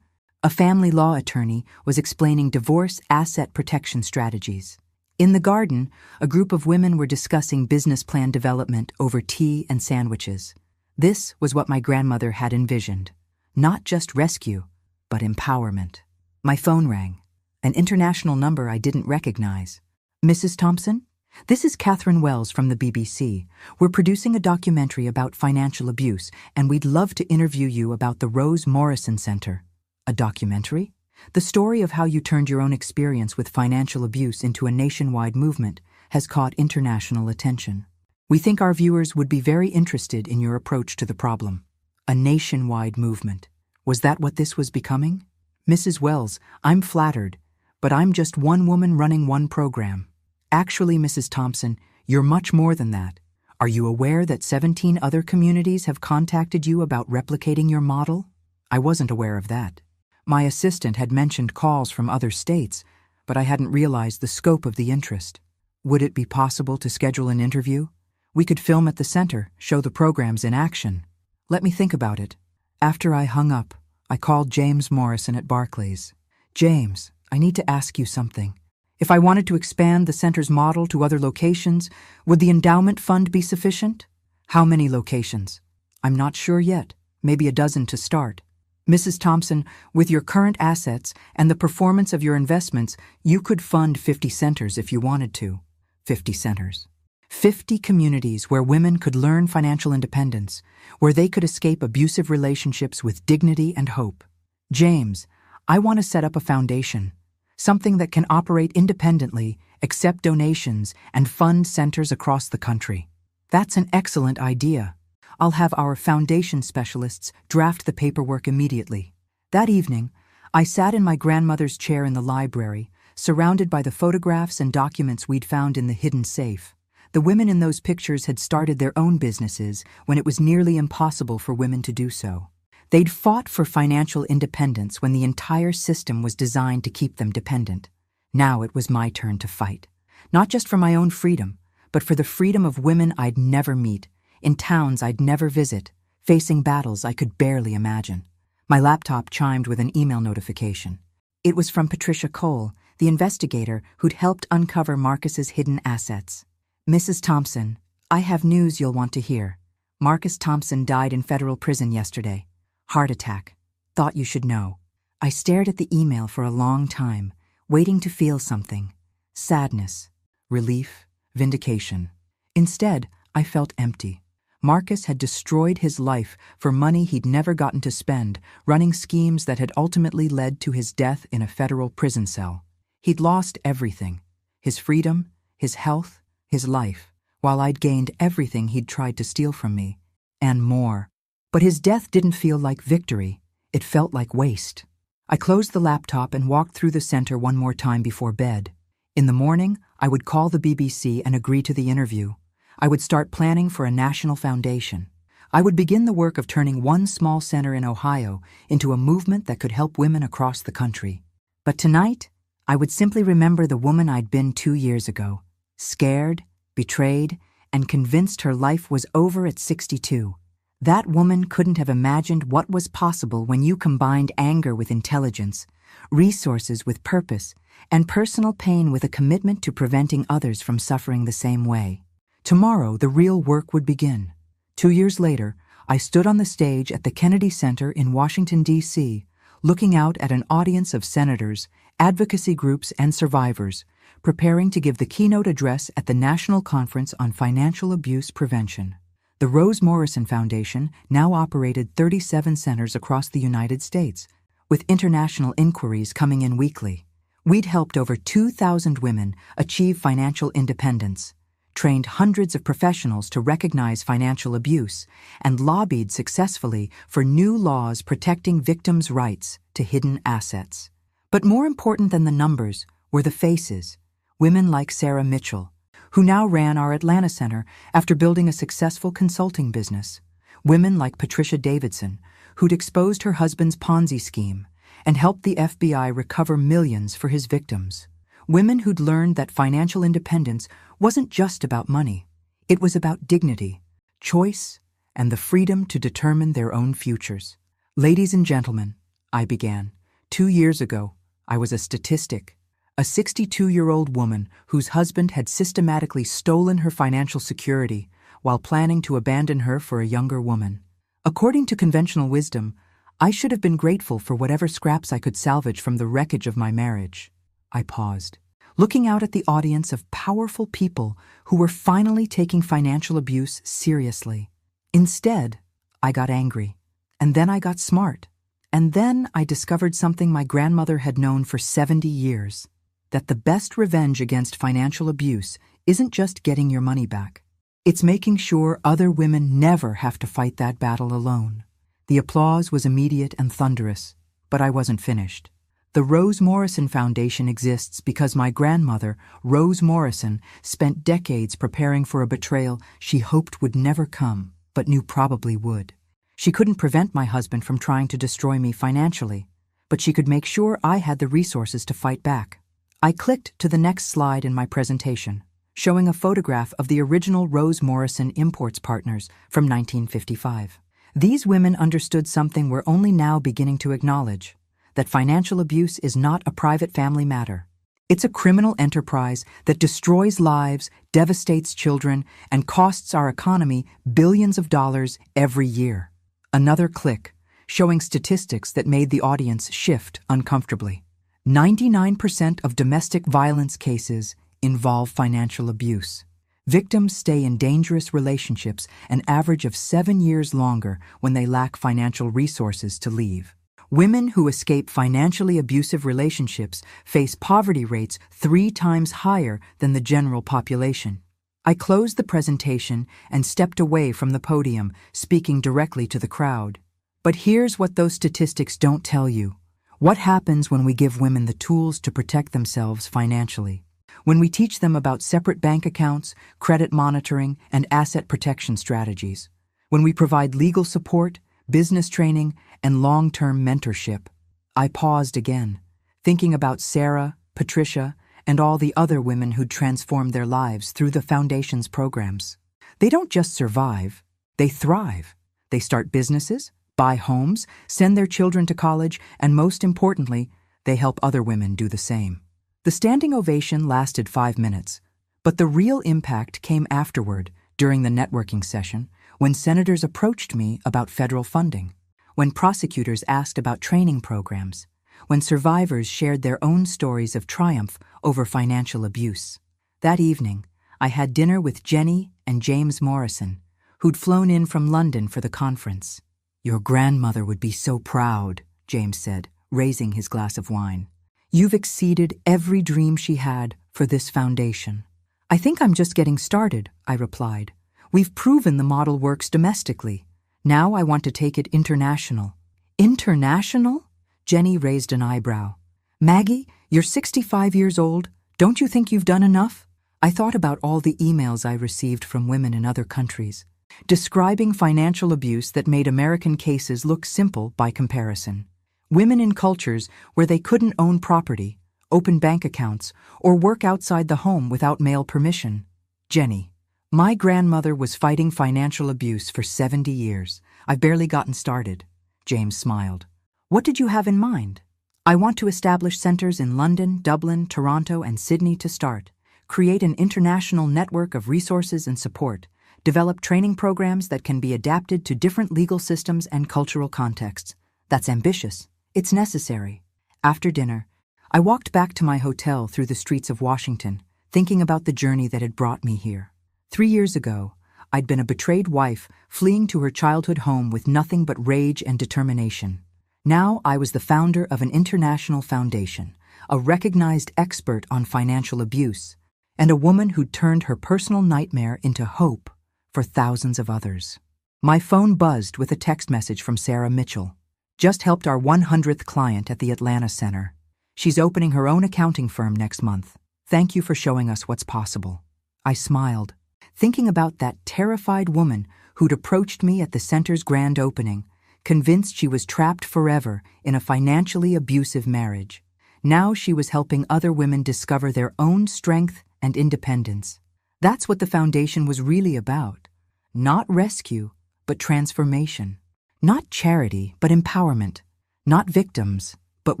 a family law attorney was explaining divorce asset protection strategies. In the garden, a group of women were discussing business plan development over tea and sandwiches. This was what my grandmother had envisioned. Not just rescue, but empowerment. My phone rang. An international number I didn't recognize. "Mrs. Thompson? This is Catherine Wells from the BBC. We're producing a documentary about financial abuse, and we'd love to interview you about the Rose Morrison Center. A documentary? The story of how you turned your own experience with financial abuse into a nationwide movement has caught international attention. We think our viewers would be very interested in your approach to the problem. A nationwide movement. Was that what this was becoming? Mrs. Wells, I'm flattered, but I'm just one woman running one program. Actually, Mrs. Thompson, you're much more than that. Are you aware that 17 other communities have contacted you about replicating your model? I wasn't aware of that. My assistant had mentioned calls from other states, but I hadn't realized the scope of the interest. Would it be possible to schedule an interview? We could film at the center, show the programs in action. Let me think about it. After I hung up, I called James Morrison at Barclays. James, I need to ask you something. If I wanted to expand the center's model to other locations, would the endowment fund be sufficient? How many locations? I'm not sure yet. Maybe a dozen to start. Mrs. Thompson, with your current assets and the performance of your investments, you could fund 50 centers if you wanted to. 50 centers. 50 communities where women could learn financial independence, where they could escape abusive relationships with dignity and hope. James, I want to set up a foundation. Something that can operate independently, accept donations, and fund centers across the country. That's an excellent idea. I'll have our foundation specialists draft the paperwork immediately. That evening, I sat in my grandmother's chair in the library, surrounded by the photographs and documents we'd found in the hidden safe. The women in those pictures had started their own businesses when it was nearly impossible for women to do so. They'd fought for financial independence when the entire system was designed to keep them dependent. Now it was my turn to fight. Not just for my own freedom, but for the freedom of women I'd never meet, in towns I'd never visit, facing battles I could barely imagine. My laptop chimed with an email notification. It was from Patricia Cole, the investigator who'd helped uncover Marcus's hidden assets. Mrs. Thompson, I have news you'll want to hear. Marcus Thompson died in federal prison yesterday. Heart attack. Thought you should know. I stared at the email for a long time, waiting to feel something. Sadness, relief, vindication. Instead, I felt empty. Marcus had destroyed his life for money he'd never gotten to spend, running schemes that had ultimately led to his death in a federal prison cell. He'd lost everything. His freedom, his health, his life, while I'd gained everything he'd tried to steal from me, and more. But his death didn't feel like victory. It felt like waste. I closed the laptop and walked through the center one more time before bed. In the morning, I would call the BBC and agree to the interview. I would start planning for a national foundation. I would begin the work of turning one small center in Ohio into a movement that could help women across the country. But tonight, I would simply remember the woman I'd been 2 years ago, scared, betrayed, and convinced her life was over at 62. That woman couldn't have imagined what was possible when you combined anger with intelligence, resources with purpose, and personal pain with a commitment to preventing others from suffering the same way. Tomorrow, the real work would begin. 2 years later, I stood on the stage at the Kennedy Center in Washington, D.C., looking out at an audience of senators, advocacy groups, and survivors, preparing to give the keynote address at the National Conference on Financial Abuse Prevention. The Rose Morrison Foundation now operated 37 centers across the United States, with international inquiries coming in weekly. We'd helped over 2,000 women achieve financial independence, trained hundreds of professionals to recognize financial abuse, and lobbied successfully for new laws protecting victims' rights to hidden assets. But more important than the numbers were the faces, women like Sarah Mitchell, who now ran our Atlanta Center after building a successful consulting business. Women like Patricia Davidson, who'd exposed her husband's Ponzi scheme and helped the FBI recover millions for his victims. Women who'd learned that financial independence wasn't just about money. It was about dignity, choice, and the freedom to determine their own futures. Ladies and gentlemen, I began. 2 years ago, I was a statistic. A 62-year-old woman whose husband had systematically stolen her financial security while planning to abandon her for a younger woman. According to conventional wisdom, I should have been grateful for whatever scraps I could salvage from the wreckage of my marriage. I paused. looking out at the audience of powerful people who were finally taking financial abuse seriously. Instead, I got angry. And then I got smart. And then I discovered something my grandmother had known for 70 years, that the best revenge against financial abuse isn't just getting your money back. It's making sure other women never have to fight that battle alone. The applause was immediate and thunderous, but I wasn't finished. The Rose Morrison Foundation exists because my grandmother, Rose Morrison, spent decades preparing for a betrayal she hoped would never come, but knew probably would. She couldn't prevent my husband from trying to destroy me financially, but she could make sure I had the resources to fight back. I clicked to the next slide in my presentation, showing a photograph of the original Rose Morrison Imports partners from 1955. These women understood something we're only now beginning to acknowledge, that financial abuse is not a private family matter. It's a criminal enterprise that destroys lives, devastates children, and costs our economy billions of dollars every year. Another click, showing statistics that made the audience shift uncomfortably. 99% of domestic violence cases involve financial abuse. Victims stay in dangerous relationships an average of 7 years longer when they lack financial resources to leave. Women who escape financially abusive relationships face poverty rates 3 times higher than the general population. I closed the presentation and stepped away from the podium, speaking directly to the crowd. But here's what those statistics don't tell you. What happens when we give women the tools to protect themselves financially? When we teach them about separate bank accounts, credit monitoring, and asset protection strategies? When we provide legal support, business training, and long-term mentorship? I paused again, thinking about Sarah, Patricia, and all the other women who'd transformed their lives through the Foundation's programs. They don't just survive, they thrive. They start businesses, buy homes, send their children to college, and most importantly, they help other women do the same. The standing ovation lasted 5 minutes, but the real impact came afterward, during the networking session, when senators approached me about federal funding, when prosecutors asked about training programs, when survivors shared their own stories of triumph over financial abuse. That evening, I had dinner with Jenny and James Morrison, who'd flown in from London for the conference. "Your grandmother would be so proud," James said, raising his glass of wine. "You've exceeded every dream she had for this foundation." "I think I'm just getting started," I replied. "We've proven the model works domestically. Now I want to take it international." "International?" Jenny raised an eyebrow. "Maggie, you're 65 years old. Don't you think you've done enough?" I thought about all the emails I received from women in other countries, describing financial abuse that made American cases look simple by comparison. Women in cultures where they couldn't own property, open bank accounts, or work outside the home without male permission. "Jenny, my grandmother was fighting financial abuse for 70 years. I've barely gotten started." James smiled. "What did you have in mind?" "I want to establish centers in London, Dublin, Toronto, and Sydney to start, create an international network of resources and support, develop training programs that can be adapted to different legal systems and cultural contexts. That's ambitious. It's necessary." After dinner, I walked back to my hotel through the streets of Washington, thinking about the journey that had brought me here. 3 years ago, I'd been a betrayed wife fleeing to her childhood home with nothing but rage and determination. Now I was the founder of an international foundation, a recognized expert on financial abuse, and a woman who'd turned her personal nightmare into hope for thousands of others. My phone buzzed with a text message from Sarah Mitchell. "Just helped our 100th client at the Atlanta Center. She's opening her own accounting firm next month. Thank you for showing us what's possible." I smiled, thinking about that terrified woman who'd approached me at the center's grand opening, convinced she was trapped forever in a financially abusive marriage. Now she was helping other women discover their own strength and independence. That's what the foundation was really about. Not rescue, but transformation. Not charity, but empowerment. Not victims, but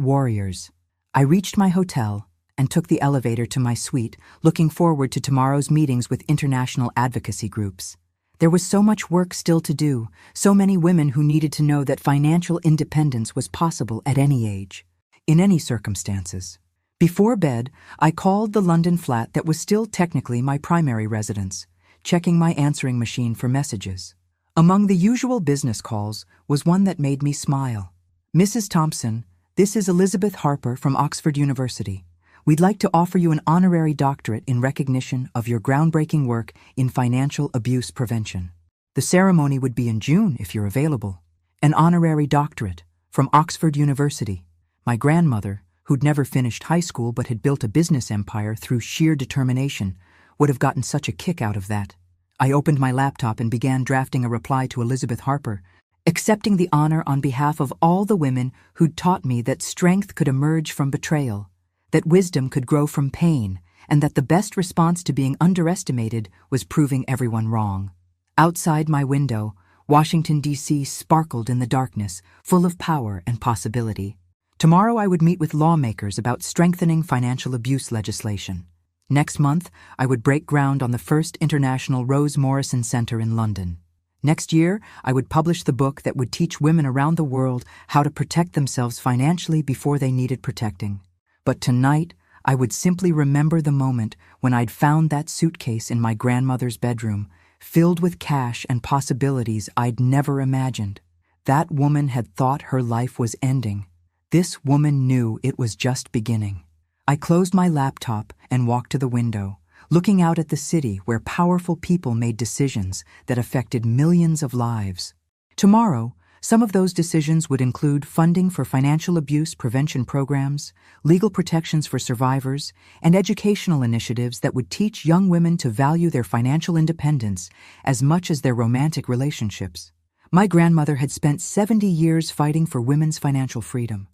warriors. I reached my hotel and took the elevator to my suite, looking forward to tomorrow's meetings with international advocacy groups. There was so much work still to do, so many women who needed to know that financial independence was possible at any age, in any circumstances. Before bed, I called the London flat that was still technically my primary residence, checking my answering machine for messages. Among the usual business calls was one that made me smile. "Mrs. Thompson, this is Elizabeth Harper from Oxford University. We'd like to offer you an honorary doctorate in recognition of your groundbreaking work in financial abuse prevention. The ceremony would be in June if you're available. An honorary doctorate from Oxford University." My grandmother, who'd never finished high school but had built a business empire through sheer determination, would have gotten such a kick out of that. I opened my laptop and began drafting a reply to Elizabeth Harper, accepting the honor on behalf of all the women who'd taught me that strength could emerge from betrayal, that wisdom could grow from pain, and that the best response to being underestimated was proving everyone wrong. Outside my window, Washington, D.C. sparkled in the darkness, full of power and possibility. Tomorrow I would meet with lawmakers about strengthening financial abuse legislation. Next month, I would break ground on the first International Rose Morrison Centre in London. Next year, I would publish the book that would teach women around the world how to protect themselves financially before they needed protecting. But tonight, I would simply remember the moment when I'd found that suitcase in my grandmother's bedroom, filled with cash and possibilities I'd never imagined. That woman had thought her life was ending. This woman knew it was just beginning. I closed my laptop and walked to the window, looking out at the city where powerful people made decisions that affected millions of lives. Tomorrow, some of those decisions would include funding for financial abuse prevention programs, legal protections for survivors, and educational initiatives that would teach young women to value their financial independence as much as their romantic relationships. My grandmother had spent 70 years fighting for women's financial freedom.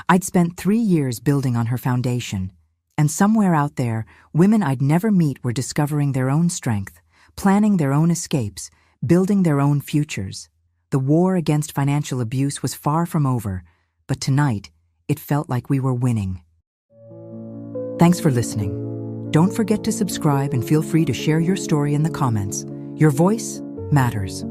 I'd spent 3 years building on her foundation, and somewhere out there, women I'd never meet were discovering their own strength, planning their own escapes, building their own futures. The war against financial abuse was far from over, but tonight, it felt like we were winning. Thanks for listening. Don't forget to subscribe and feel free to share your story in the comments. Your voice matters.